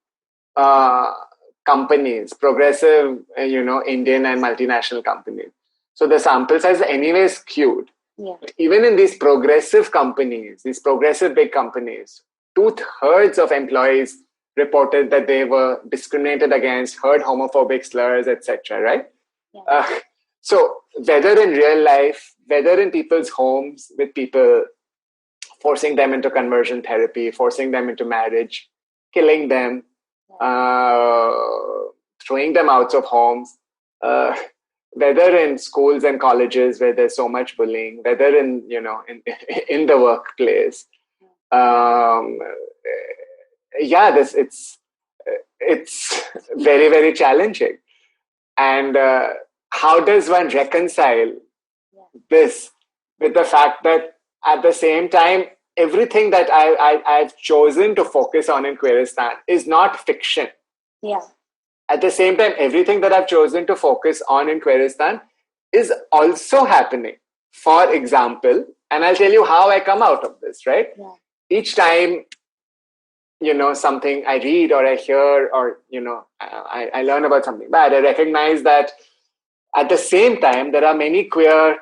companies, progressive, Indian and multinational companies. So the sample size is anyway skewed. Yeah. But even in these progressive companies, these progressive big companies, 2/3 of employees reported that they were discriminated against, heard homophobic slurs, etc. Right? Yeah. So whether in real life, whether in people's homes with people forcing them into conversion therapy, forcing them into marriage, killing them, throwing them out of homes, whether in schools and colleges where there's so much bullying, whether in in the workplace. It's very, very challenging. And how does one reconcile this with the fact that at the same time, everything that I've chosen to focus on in Queeristan is not fiction. Yeah. At the same time, everything that I've chosen to focus on in Queeristan is also happening. For example, and I'll tell you how I come out of this, right? Yeah. Each time, something I read or I hear or, I learn about something bad, I recognize that at the same time, there are many queer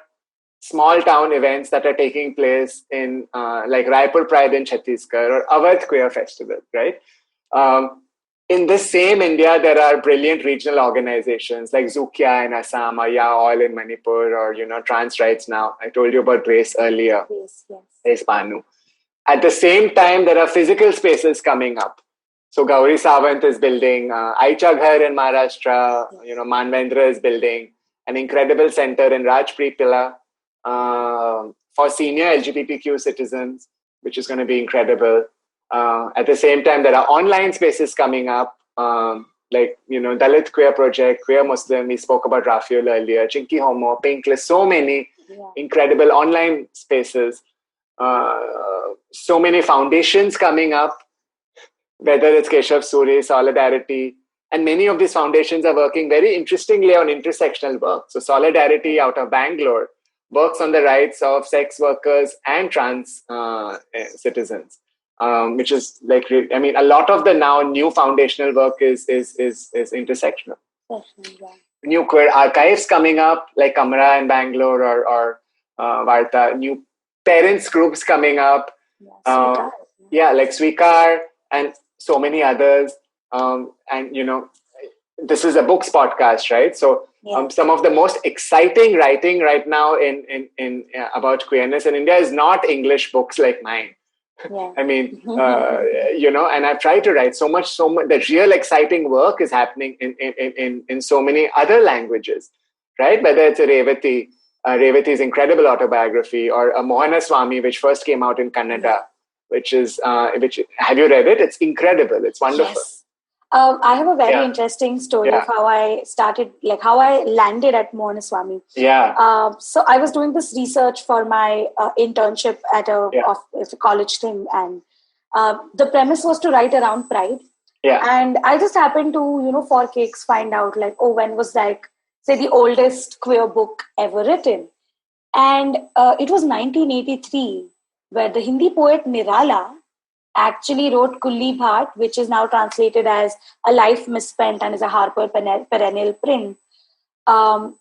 small town events that are taking place in like Raipur Pride in Chhattisgarh or Awadh Queer Festival, right? In this same India, there are brilliant regional organizations like Zukia in Assam or Ya All in Manipur or, Trans Rights Now. I told you about Grace earlier. Yes. Grace Banu. At the same time, there are physical spaces coming up. So Gauri Sawant is building Aicha Ghar in Maharashtra. Manvendra is building an incredible center in Rajpripila for senior LGBTQ citizens, which is going to be incredible. At the same time, there are online spaces coming up, like, Dalit Queer Project, Queer Muslim. We spoke about Rafael earlier, Chinky Homo, Pinkless, so many incredible online spaces. So many foundations coming up, whether it's Keshav Suri, Solidarity, and many of these foundations are working very interestingly on intersectional work. So Solidarity out of Bangalore works on the rights of sex workers and trans citizens, which is like, a lot of the now new foundational work is intersectional. New queer archives coming up, like Kamra in Bangalore or Varta. New parents groups coming up, like Swikar and so many others. And this is a books podcast, right? So some of the most exciting writing right now in about queerness in India is not English books like mine. I mean, and I've tried to write so much. The real exciting work is happening in so many other languages, right? Whether it's a Revati's incredible autobiography, or a Mohana Swami, which first came out in Kannada, which have you read it? It's incredible. It's wonderful. Yes. I have a very interesting story of how I started, like how I landed at Mohana Swami. Yeah. So I was doing this research for my internship at a college thing, and the premise was to write around Pride. Yeah. And I just happened to, for cakes, find out like, when was like, say, the oldest queer book ever written. And it was 1983, where the Hindi poet Nirala actually wrote Kulli Bhat, which is now translated as A Life Misspent and is a Harper perennial print. A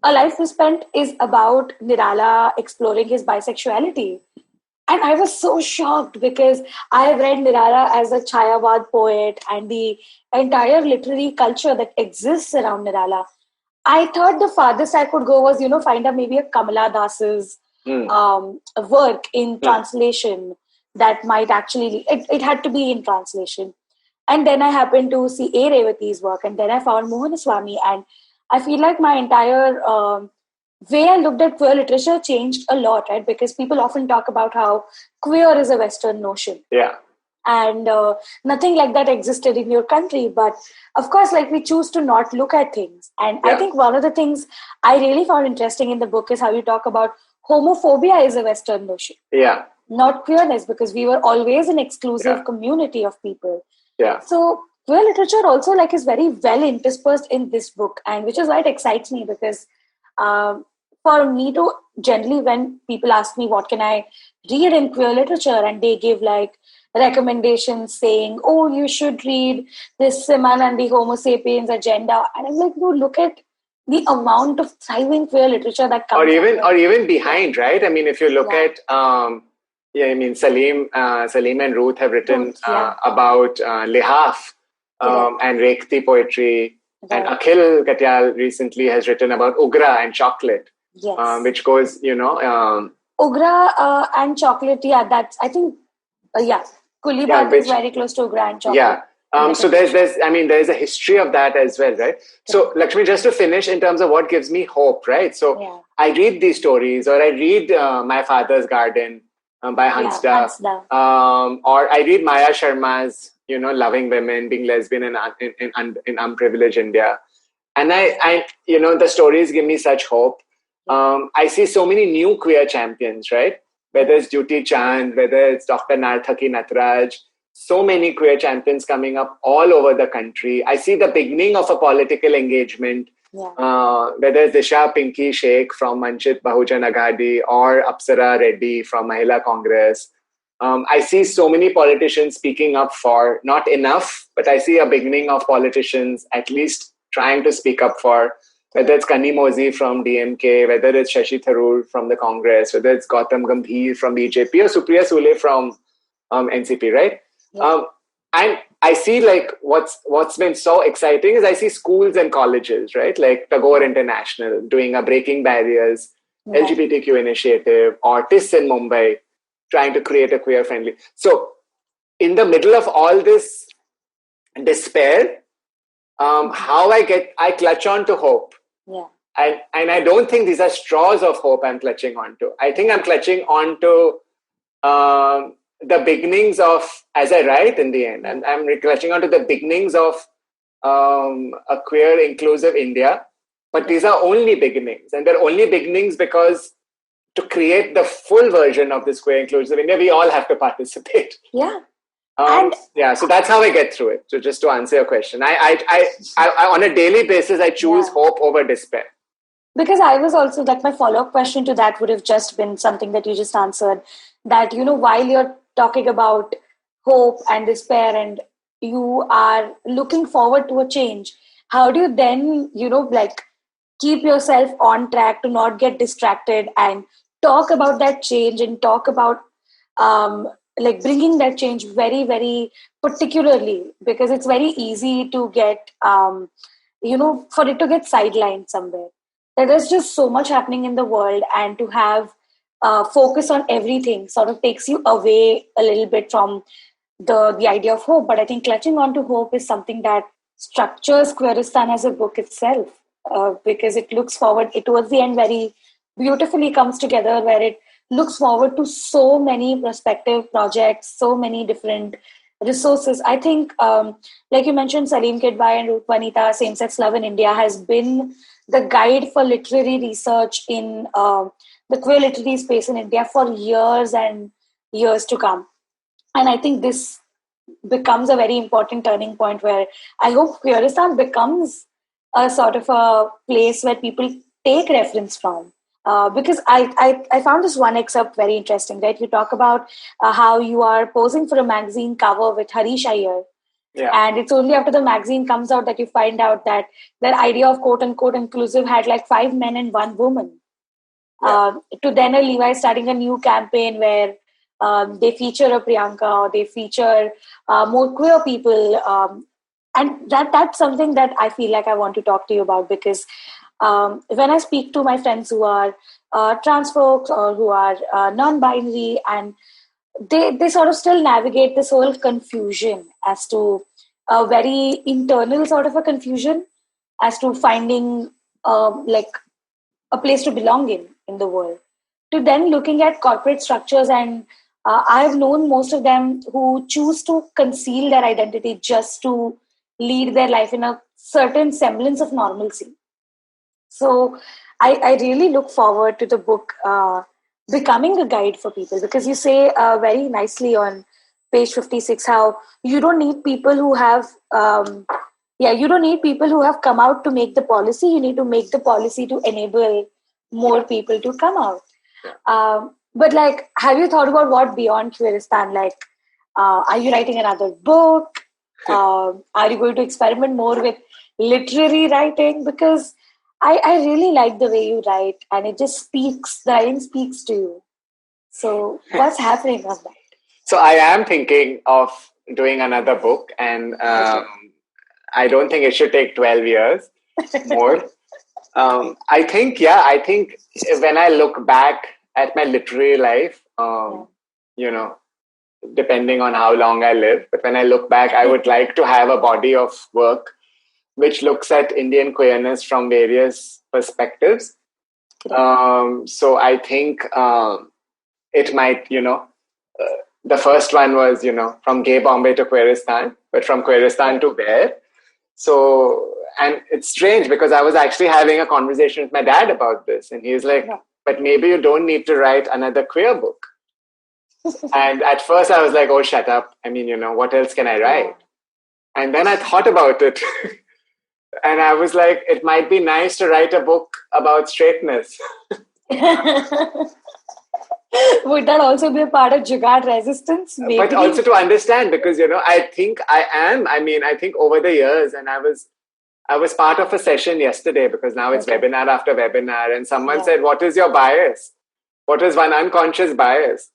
Life Misspent is about Nirala exploring his bisexuality. And I was so shocked because I have read Nirala as a Chayavad poet and the entire literary culture that exists around Nirala. I thought the farthest I could go was, find out maybe a Kamala Das's work in translation that might actually, it had to be in translation. And then I happened to see A. Revati's work, and then I found Mohana Swami, and I feel like my entire way I looked at queer literature changed a lot, right? Because people often talk about how queer is a Western notion. Yeah. And nothing like that existed in your country. But of course, like, we choose to not look at things. And I think one of the things I really found interesting in the book is how you talk about homophobia is a Western notion. Yeah. Not queerness, because we were always an exclusive community of people. Yeah. So queer literature also like is very well interspersed in this book, and which is why it excites me, because for me to generally, when people ask me what can I read in queer literature, and they give like recommendations saying, oh, you should read this Siman and the Homo sapiens agenda, and I'm like, no, look at the amount of thriving queer literature that comes or even behind, right? I mean, if you look at Salim and Ruth have written about Lihaf and Rekhti poetry, and Akhil Katyal recently has written about Ugra and chocolate, which goes, Ugra and chocolate, yeah, that's, I think, Kuli Bhag is very close to Ugra and chocolate. Yeah. So there's a history of that as well, right? So Laxmi, just to finish in terms of what gives me hope, right? So I read these stories, or I read My Father's Garden by Hansda, or I read Maya Sharma's, Loving Women, Being Lesbian in Unprivileged India. And I the stories give me such hope. I see so many new queer champions, right? Whether it's Duty Chand, whether it's Dr. Narthaki Natraj, so many queer champions coming up all over the country. I see the beginning of a political engagement, whether it's Disha Pinky Sheikh from Manchit Bahujan Aghadi or Apsara Reddy from Mahila Congress. I see so many politicians speaking up for, not enough, but I see a beginning of politicians at least trying to speak up for, whether it's Kanni Mozi from DMK, whether it's Shashi Tharoor from the Congress, whether it's Gautam Gambhir from BJP or Supriya Sule from NCP, right? And I see like what's been so exciting is I see schools and colleges, right? Like Tagore International doing a Breaking Barriers, LGBTQ initiative, artists in Mumbai trying to create a queer friendly. So in the middle of all this despair, how I clutch on to hope. Yeah. And I don't think these are straws of hope I'm clutching onto. I think I'm clutching onto the beginnings of, as I write in the end, and I'm clutching onto the beginnings of a queer, inclusive India. But these are only beginnings. And they're only beginnings because to create the full version of this queer, inclusive India, we all have to participate. Yeah. So that's how I get through it. So just to answer your question, I on a daily basis, I choose hope over despair. Because I was also, like, my follow-up question to that would have just been something that you just answered, that, while you're talking about hope and despair and you are looking forward to a change, how do you then, keep yourself on track to not get distracted and talk about that change and talk about bringing that change very, very particularly, because it's very easy to get, for it to get sidelined somewhere. There's just so much happening in the world, and to have focus on everything sort of takes you away a little bit from the idea of hope. But I think clutching on to hope is something that structures Queeristan as a book itself, because it looks forward, it towards the end very beautifully comes together, where it looks forward to so many prospective projects, so many different resources. I think, like you mentioned, Salim Kidwai and Ruth Vanita, Same-Sex Love in India has been the guide for literary research in the queer literary space in India for years and years to come. And I think this becomes a very important turning point where I hope Queeristan becomes a sort of a place where people take reference from. Because I found this one excerpt very interesting, right? You talk about how you are posing for a magazine cover with Harish Iyer. Yeah. And it's only after the magazine comes out that you find out that their idea of quote-unquote inclusive had like 5 men and 1 woman. Yeah. To then a Levi starting a new campaign where they feature a Priyanka, or they feature more queer people. And that's something that I feel like I want to talk to you about, because when I speak to my friends who are trans folks or who are non-binary, and they sort of still navigate this whole confusion as to a very internal sort of a confusion as to finding a place to belong in the world, to then looking at corporate structures. And I have known most of them who choose to conceal their identity just to lead their life in a certain semblance of normalcy. So I really look forward to the book becoming a guide for people, because you say very nicely on page 56 how you don't need people who have come out to make the policy. You need to make the policy to enable more people to come out. But have you thought about what beyond Queeristan? Are you writing another book? Are you going to experiment more with literary writing? Because I really like the way you write, and it just speaks, the writing speaks to you. So what's happening on that? So I am thinking of doing another book, and I don't think it should take 12 years more. I think when I look back at my literary life, depending on how long I live. But when I look back, I would like to have a body of work which looks at Indian queerness from various perspectives. So I think it might, the first one was, from gay Bombay to Queeristan, but from Queeristan to where? So, and it's strange because I was actually having a conversation with my dad about this, and he's like, but maybe you don't need to write another queer book. And at first I was like, oh, shut up. I mean, what else can I write? And then I thought about it. And I was like, it might be nice to write a book about straightness. Would that also be a part of Jugaad resistance? Maybe? But also to understand, because, I think I think over the years, and I was part of a session yesterday, because now it's webinar after webinar, and someone said, what is your bias? What is one unconscious bias?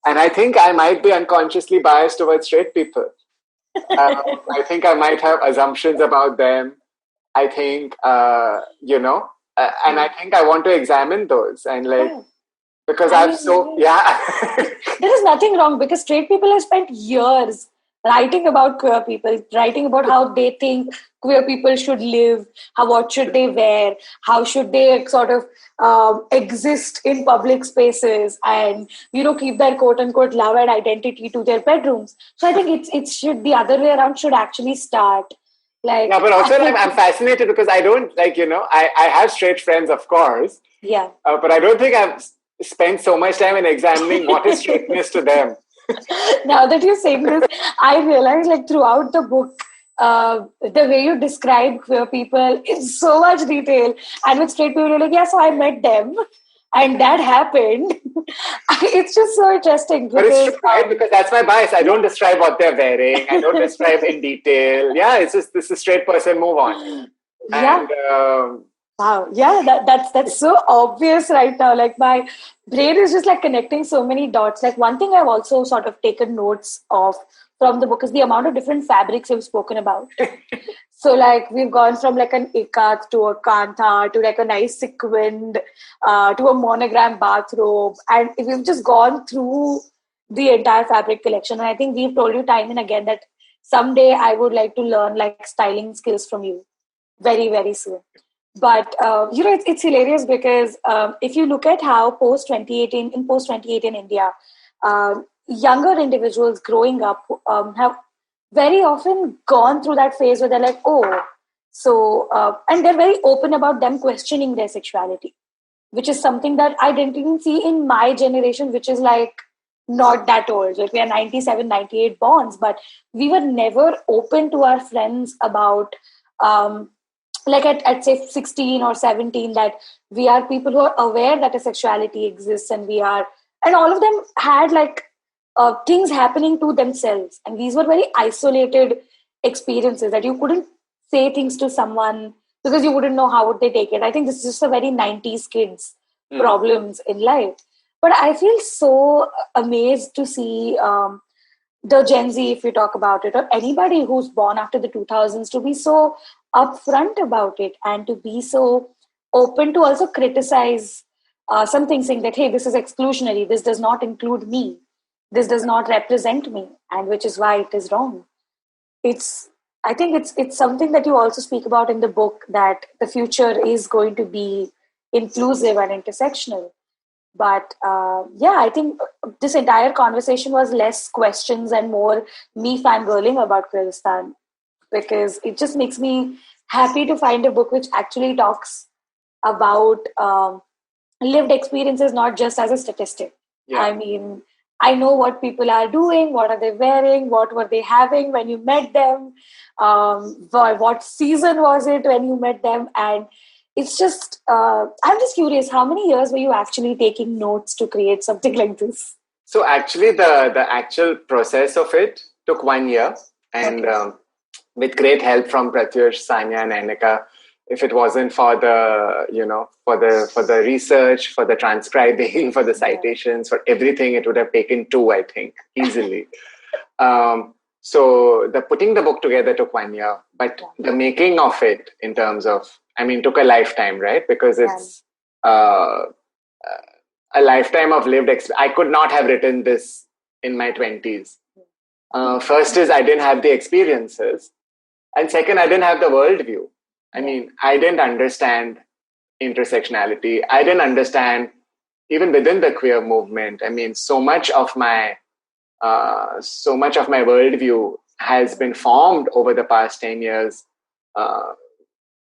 And I think I might be unconsciously biased towards straight people. I think I might have assumptions about them. I think, and I think I want to examine those and because there is nothing wrong, because straight people have spent years writing about queer people, writing about how they think queer people should live, what should they wear, how should they sort of exist in public spaces, and keep their quote unquote love and identity to their bedrooms. So I think it should, the other way around should actually start. But also I'm fascinated because I don't I have straight friends, of course. Yeah. But I don't think I've spent so much time in examining what is straightness to them. Now that you're saying this, I realize throughout the book, the way you describe queer people in so much detail, and with straight people, you're like, so I met them. And that happened. It's just so interesting. But it's true, right? Because that's my bias. I don't describe what they're wearing. I don't describe in detail. Yeah, it's just, this is a straight person, move on. Yeah. And, wow. Yeah, that's so obvious right now. My brain is just connecting so many dots. One thing I've also sort of taken notes of from the book is the amount of different fabrics you've spoken about. So we've gone from an ikat to a kantha to a nice sequined to a monogram bathrobe, and we've just gone through the entire fabric collection. And I think we've told you time and again that someday I would like to learn styling skills from you very, very soon. But it's hilarious because if you look at how post 2018 India, younger individuals growing up have very often gone through that phase where they're like, and they're very open about them questioning their sexuality, which is something that I didn't see in my generation, which is not that old. We are 97, 98 borns, but we were never open to our friends about, at say 16 or 17, that we are people who are aware that a sexuality exists, and all of them had things happening to themselves, and these were very isolated experiences that you couldn't say things to someone because you wouldn't know how would they take it. I think this is just a very 90s kids problems in life. But I feel so amazed to see the Gen Z, if you talk about it, or anybody who's born after the 2000s, to be so upfront about it and to be so open to also criticize something, saying that, hey, this is exclusionary, this does not include me, this does not represent me, and which is why it is wrong. I think it's something that you also speak about in the book, that the future is going to be inclusive and intersectional. But I think this entire conversation was less questions and more me fangirling about Queeristan, because it just makes me happy to find a book which actually talks about lived experiences, not just as a statistic. Yeah. I mean, I know what people are doing, what are they wearing, what were they having when you met them, what season was it when you met them, and it's just, I'm just curious, how many years were you actually taking notes to create something like this? So actually the actual process of it took 1 year, and with great help from Pratyush, Sanya and Anika. If it wasn't for the, for the research, for the transcribing, for the citations, for everything, it would have taken 2, I think, easily. So the putting the book together took 1 year, but the making of it, in terms of, took a lifetime, right? Because it's a lifetime of lived experience. I could not have written this in my 20s. First is I didn't have the experiences. And second, I didn't have the worldview. I mean, I didn't understand intersectionality. I didn't understand even within the queer movement. I mean, so much of my worldview has been formed over the past 10 years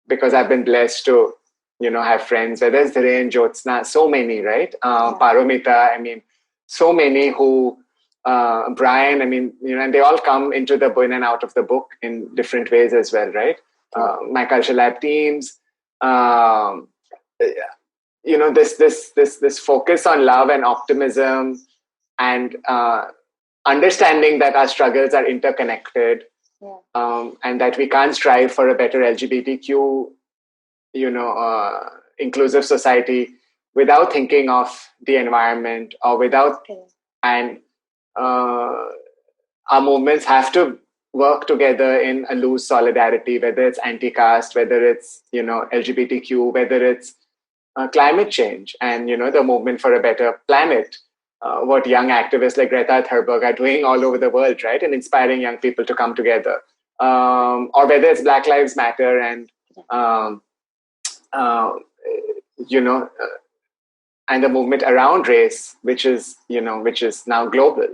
because I've been blessed to, have friends, whether it's Dhiren, Jyotsna, so many, right? Paromita, I mean, so many who, Brian, I mean, and they all come into the in and out of the book in different ways as well, right? My Culture Lab teams, this focus on love and optimism and understanding that our struggles are interconnected, and that we can't strive for a better LGBTQ, inclusive society without thinking of the environment or without, and our movements have to work together in a loose solidarity, whether it's anti-caste, whether it's, LGBTQ, whether it's climate change and, the movement for a better planet. What young activists like Greta Thunberg are doing all over the world, right? And inspiring young people to come together. Or whether it's Black Lives Matter and, and the movement around race, which is now global.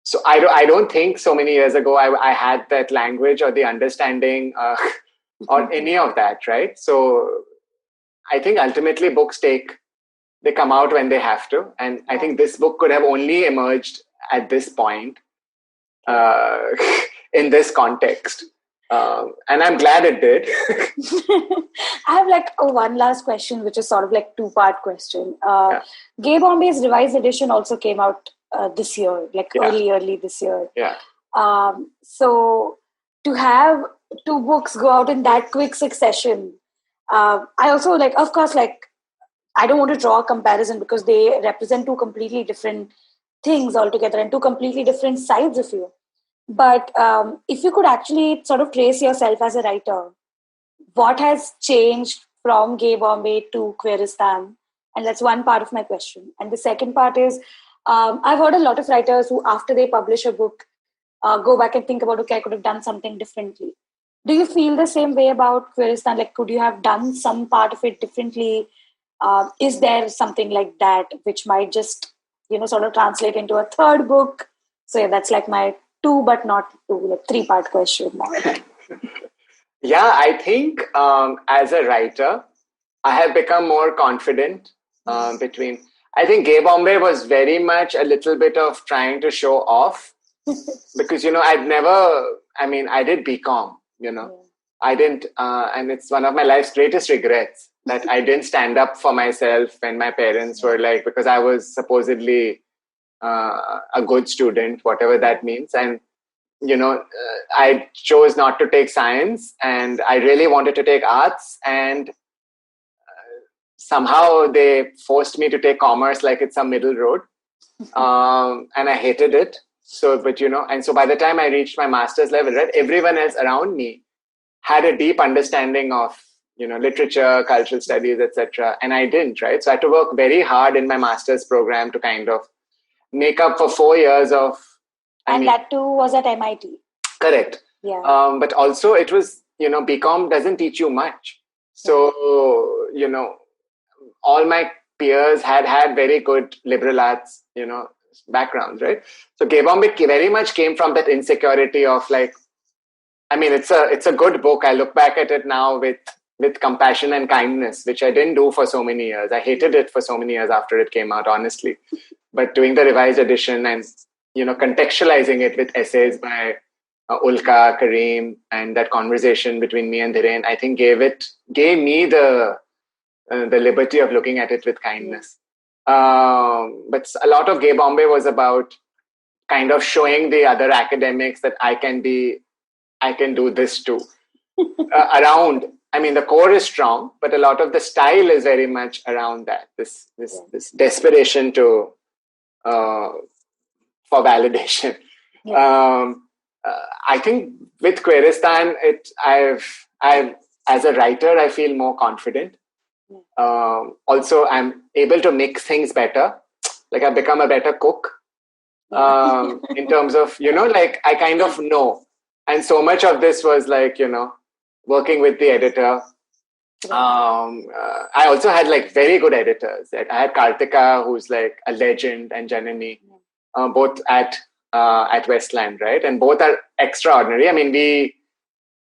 So I don't think so many years ago I had that language or the understanding or any of that, right? So I think ultimately books they come out when they have to. And I think this book could have only emerged at this point in this context. And I'm glad it did. I have one last question, which is sort of two-part question. Gay Bombay's revised edition also came out this year, early this year. Yeah. So to have two books go out in that quick succession, I also of course, I don't want to draw a comparison because they represent two completely different things altogether and two completely different sides of you. But if you could actually sort of trace yourself as a writer, what has changed from Gay Bombay to Queeristan? And that's one part of my question. And the second part is, I've heard a lot of writers who, after they publish a book, go back and think about, okay, I could have done something differently. Do you feel the same way about Queeristan? Could you have done some part of it differently? Is there something like that which might just, sort of translate into a third book? So yeah, that's my two, but not two, three-part question. Yeah, I think as a writer, I have become more confident I think Gay Bombay was very much a little bit of trying to show off because, I did BCom, I didn't, and it's one of my life's greatest regrets that I didn't stand up for myself when my parents were because I was supposedly a good student, whatever that means. And, I chose not to take science and I really wanted to take arts, and somehow they forced me to take commerce like it's some middle road. And I hated it. So, and so by the time I reached my master's level, right, everyone else around me had a deep understanding of, literature, cultural studies, etc. And I didn't, right? So I had to work very hard in my master's program to kind of make up for 4 years of... that too was at MIT. Correct. Yeah. But also it was, BCom doesn't teach you much. So, all my peers had very good liberal arts, backgrounds, right? So Gay Bombay very much came from that insecurity of it's a good book. I look back at it now with compassion and kindness, which I didn't do for so many years. I hated it for so many years after it came out, honestly. But doing the revised edition and, contextualizing it with essays by Ulka, Kareem, and that conversation between me and Dhiren, I think gave me the liberty of looking at it with kindness. But a lot of Gay Bombay was about kind of showing the other academics that I can do this too. Around, the core is strong, but a lot of the style is very much around that. This desperation to for validation. Yeah. I think with Queeristan, I've as a writer, I feel more confident. Also, I'm able to make things better. Like I've become a better cook. In terms of, like I kind of know. And so much of this was like, working with the editor. I also had like very good editors. I had Kartika, who's like a legend, and Janani, both at Westland, right? And both are extraordinary. I mean, we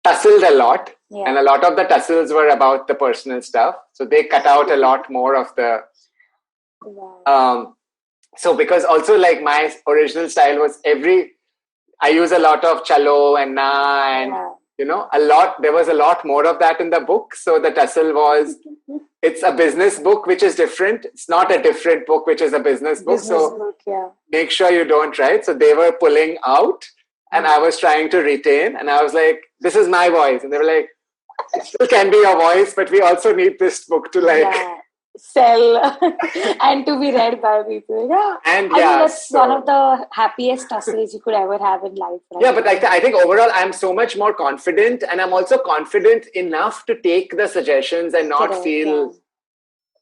tussled a lot, and a lot of the tussles were about the personal stuff. So they cut out a lot more of the. So because also like my original style was I use a lot of chalo and na and. There was a lot more of that in the book. So the tussle was, it's a business book, which is different. It's not a different book, which is a business book. Make sure you don't write. So they were pulling out and I was trying to retain. And I was like, this is my voice. And they were like, it still can be your voice, but we also need this book to sell and to be read by people. I mean, that's one of the happiest tussles you could ever have in life. Right? Yeah, but I think overall I'm so much more confident, and I'm also confident enough to take the suggestions and not feel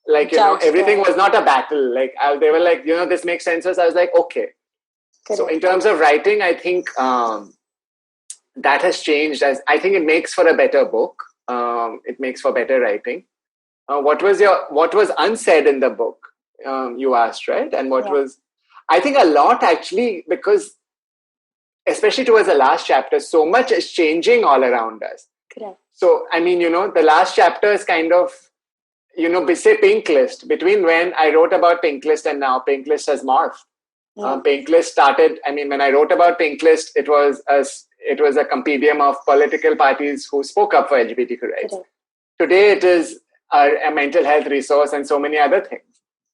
like, everything was not a battle. Like they were like, this makes sense. So I was like, okay. Correct. So in terms of writing, I think that has changed. As I think it makes for a better book. It makes for better writing. What was unsaid in the book? You asked, right? And what was, I think a lot actually, because especially towards the last chapter, so much is changing all around us. Correct. So, I mean, the last chapter is kind of, say Pink List. Between when I wrote about Pink List and now, Pink List has morphed. Pink List started, I mean, when I wrote about Pink List, it was a compendium of political parties who spoke up for LGBTQ rights. Correct. Today it is a mental health resource and so many other things.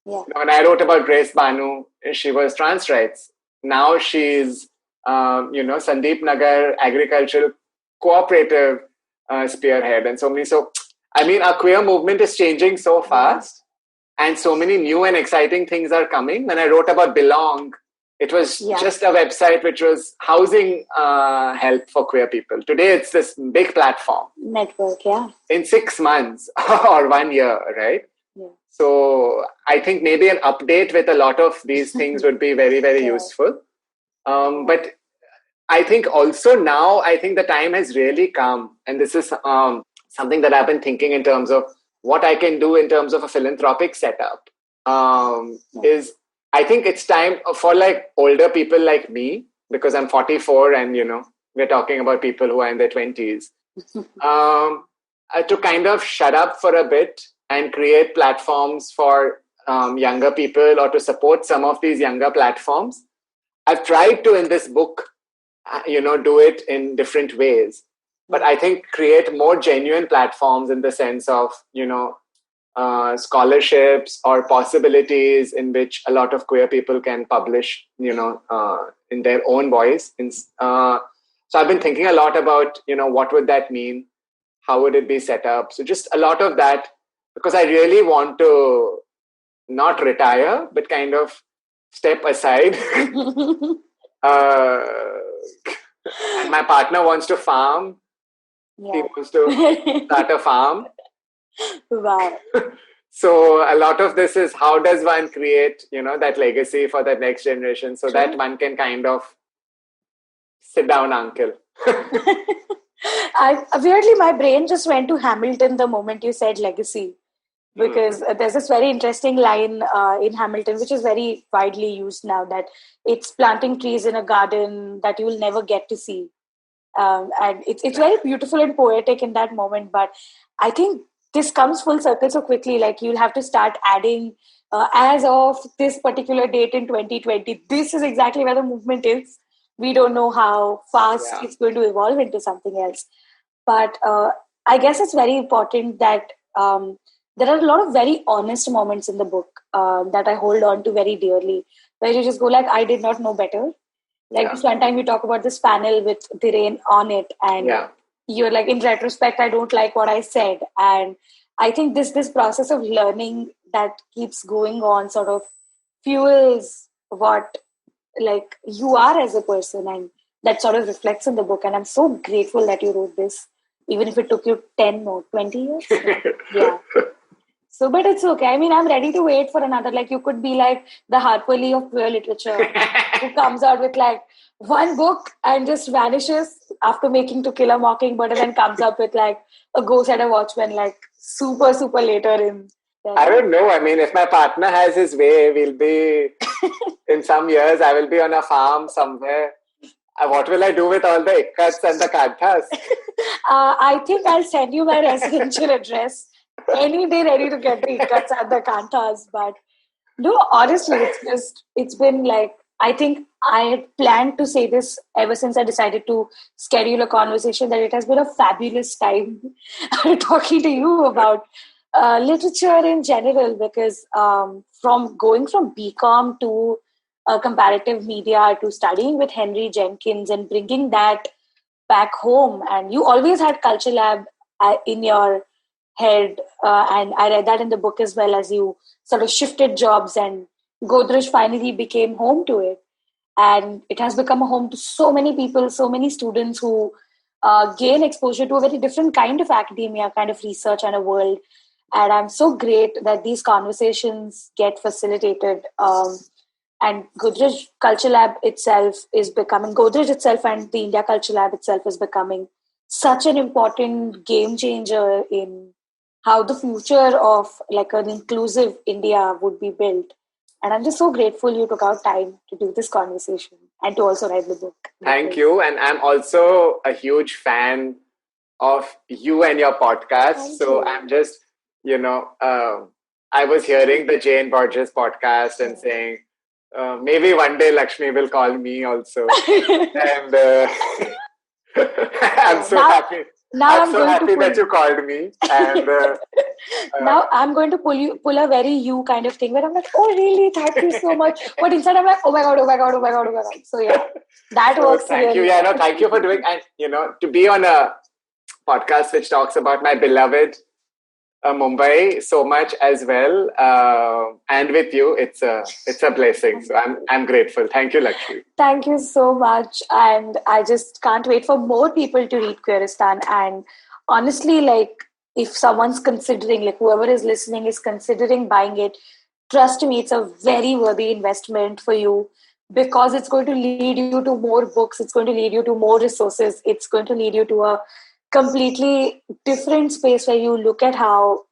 When I wrote about Grace Banu, she was trans rights. Now she's, Sandeep Nagar agricultural cooperative spearhead and so many. So, I mean, our queer movement is changing so fast and so many new and exciting things are coming. When I wrote about Belong, it was just a website which was housing help for queer people. Today, it's this big platform. Network, in 6 months or 1 year, right? Yeah. So I think maybe an update with a lot of these things would be very, very useful. But I think also now, I think the time has really come. And this is something that I've been thinking in terms of what I can do in terms of a philanthropic setup. Is I think it's time for like older people like me, because I'm 44 and, we're talking about people who are in their 20s, to kind of shut up for a bit and create platforms for younger people or to support some of these younger platforms. I've tried to, in this book, do it in different ways. But I think create more genuine platforms in the sense of, scholarships or possibilities in which a lot of queer people can publish, in their own voice. So I've been thinking a lot about, what would that mean? How would it be set up? So just a lot of that, because I really want to not retire, but kind of step aside. And my partner wants to farm. He wants to start a farm. Wow. So a lot of this is how does one create, that legacy for the next generation so that one can kind of sit down, uncle. Weirdly, my brain just went to Hamilton the moment you said legacy. Because there's this very interesting line in Hamilton, which is very widely used now, that it's planting trees in a garden that you will never get to see. And it's very beautiful and poetic in that moment. But I think this comes full circle so quickly. Like you'll have to start adding, as of this particular date in 2020, this is exactly where the movement is. We don't know how fast it's going to evolve into something else. But I guess it's very important that there are a lot of very honest moments in the book that I hold on to very dearly, where you just go like, I did not know better. Like this one time you talk about this panel with Dhiren on it, and you're like, in retrospect, I don't like what I said. And I think this process of learning that keeps going on sort of fuels what like you are as a person, and that sort of reflects in the book. And I'm so grateful that you wrote this, even if it took you 10 or 20 years. So, but it's okay. I mean, I'm ready to wait for another. Like, you could be like the Harper Lee of queer literature, who comes out with like one book and just vanishes after making To Kill a Mockingbird, and then comes up with like a Ghost and a Watchman, like super, super later in. I don't know. I mean, if my partner has his way, we'll be, in some years, I will be on a farm somewhere. What will I do with all the ikkats and the kanthas? I think I'll send you my residential address any day, ready to get the ikkats and the kanthas. But no, honestly, it's been like, I think I had planned to say this ever since I decided to schedule a conversation, that it has been a fabulous time talking to you about literature in general, because from going from BCom to comparative media to studying with Henry Jenkins and bringing that back home, and you always had Culture Lab in your head, and I read that in the book as well, as you sort of shifted jobs and Godrej finally became home to it, and it has become a home to so many people, so many students who gain exposure to a very different kind of academia, kind of research and a world. And I'm so great that these conversations get facilitated. And Godrej Culture Lab itself is becoming, Godrej itself and the India Culture Lab itself is becoming such an important game changer in how the future of like an inclusive India would be built. And I'm just so grateful you took out time to do this conversation and to also write the book. Thank you. And I'm also a huge fan of you and your podcast. Thank you. I'm just, I was hearing the Jane Borges podcast and saying, maybe one day Laxmi will call me also. And I'm so happy. Now I'm so happy that you called me. And now I'm going to pull a very you kind of thing where I'm like, oh really? Thank you so much. But inside I'm like, oh my god. So yeah, that works. Thank you. Yeah, no, thank you for doing. And to be on a podcast which talks about my beloved Mumbai so much as well, and with you, it's a blessing. So I'm grateful. Thank you, Laxmi. Thank you so much, and I just can't wait for more people to read Queeristan. And honestly, like if someone's considering, like whoever is listening is considering buying it, trust me, it's a very worthy investment for you, because it's going to lead you to more books. It's going to lead you to more resources. It's going to lead you to a completely different space where you look at how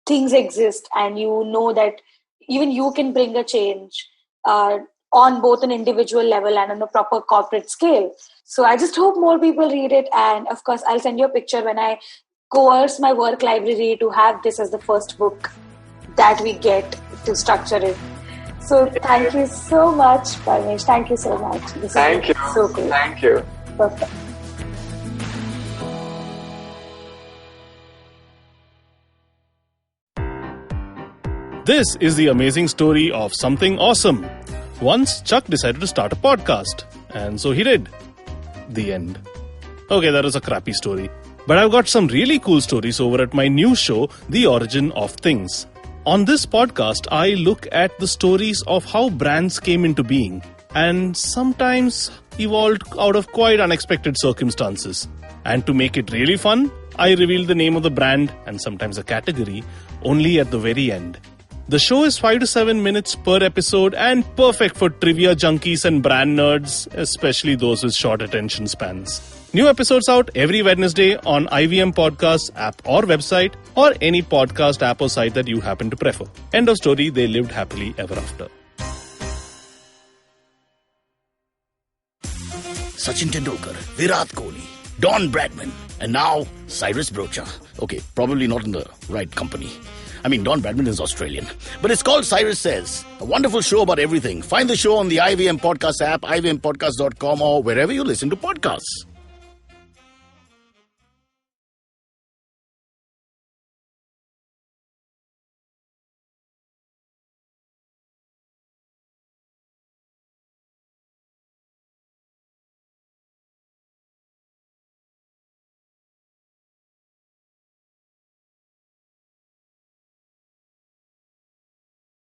things exist, and you know that even you can bring a change on both an individual level and on a proper corporate scale. So I just hope more people read it. And of course, I'll send you a picture when I coerce my work library to have this as the first book that we get to structure it. So thank you so much, Parmesh. Thank you so much. Thank you. So cool. Thank you. Perfect. This is the amazing story of something awesome. Once Chuck decided to start a podcast, and so he did. The end. Okay, that was a crappy story. But I've got some really cool stories over at my new show, The Origin of Things. On this podcast, I look at the stories of how brands came into being and sometimes evolved out of quite unexpected circumstances. And to make it really fun, I reveal the name of the brand and sometimes a category only at the very end. The show is 5 to 7 minutes per episode and perfect for trivia junkies and brand nerds, especially those with short attention spans. New episodes out every Wednesday on IVM Podcasts app or website, or any podcast app or site that you happen to prefer. End of story, they lived happily ever after. Sachin Tendulkar, Virat Kohli, Don Bradman, and now Cyrus Brocha. Okay, probably not in the right company. I mean, Don Bradman is Australian. But it's called Cyrus Says, a wonderful show about everything. Find the show on the IVM Podcast app, ivmpodcast.com, or wherever you listen to podcasts.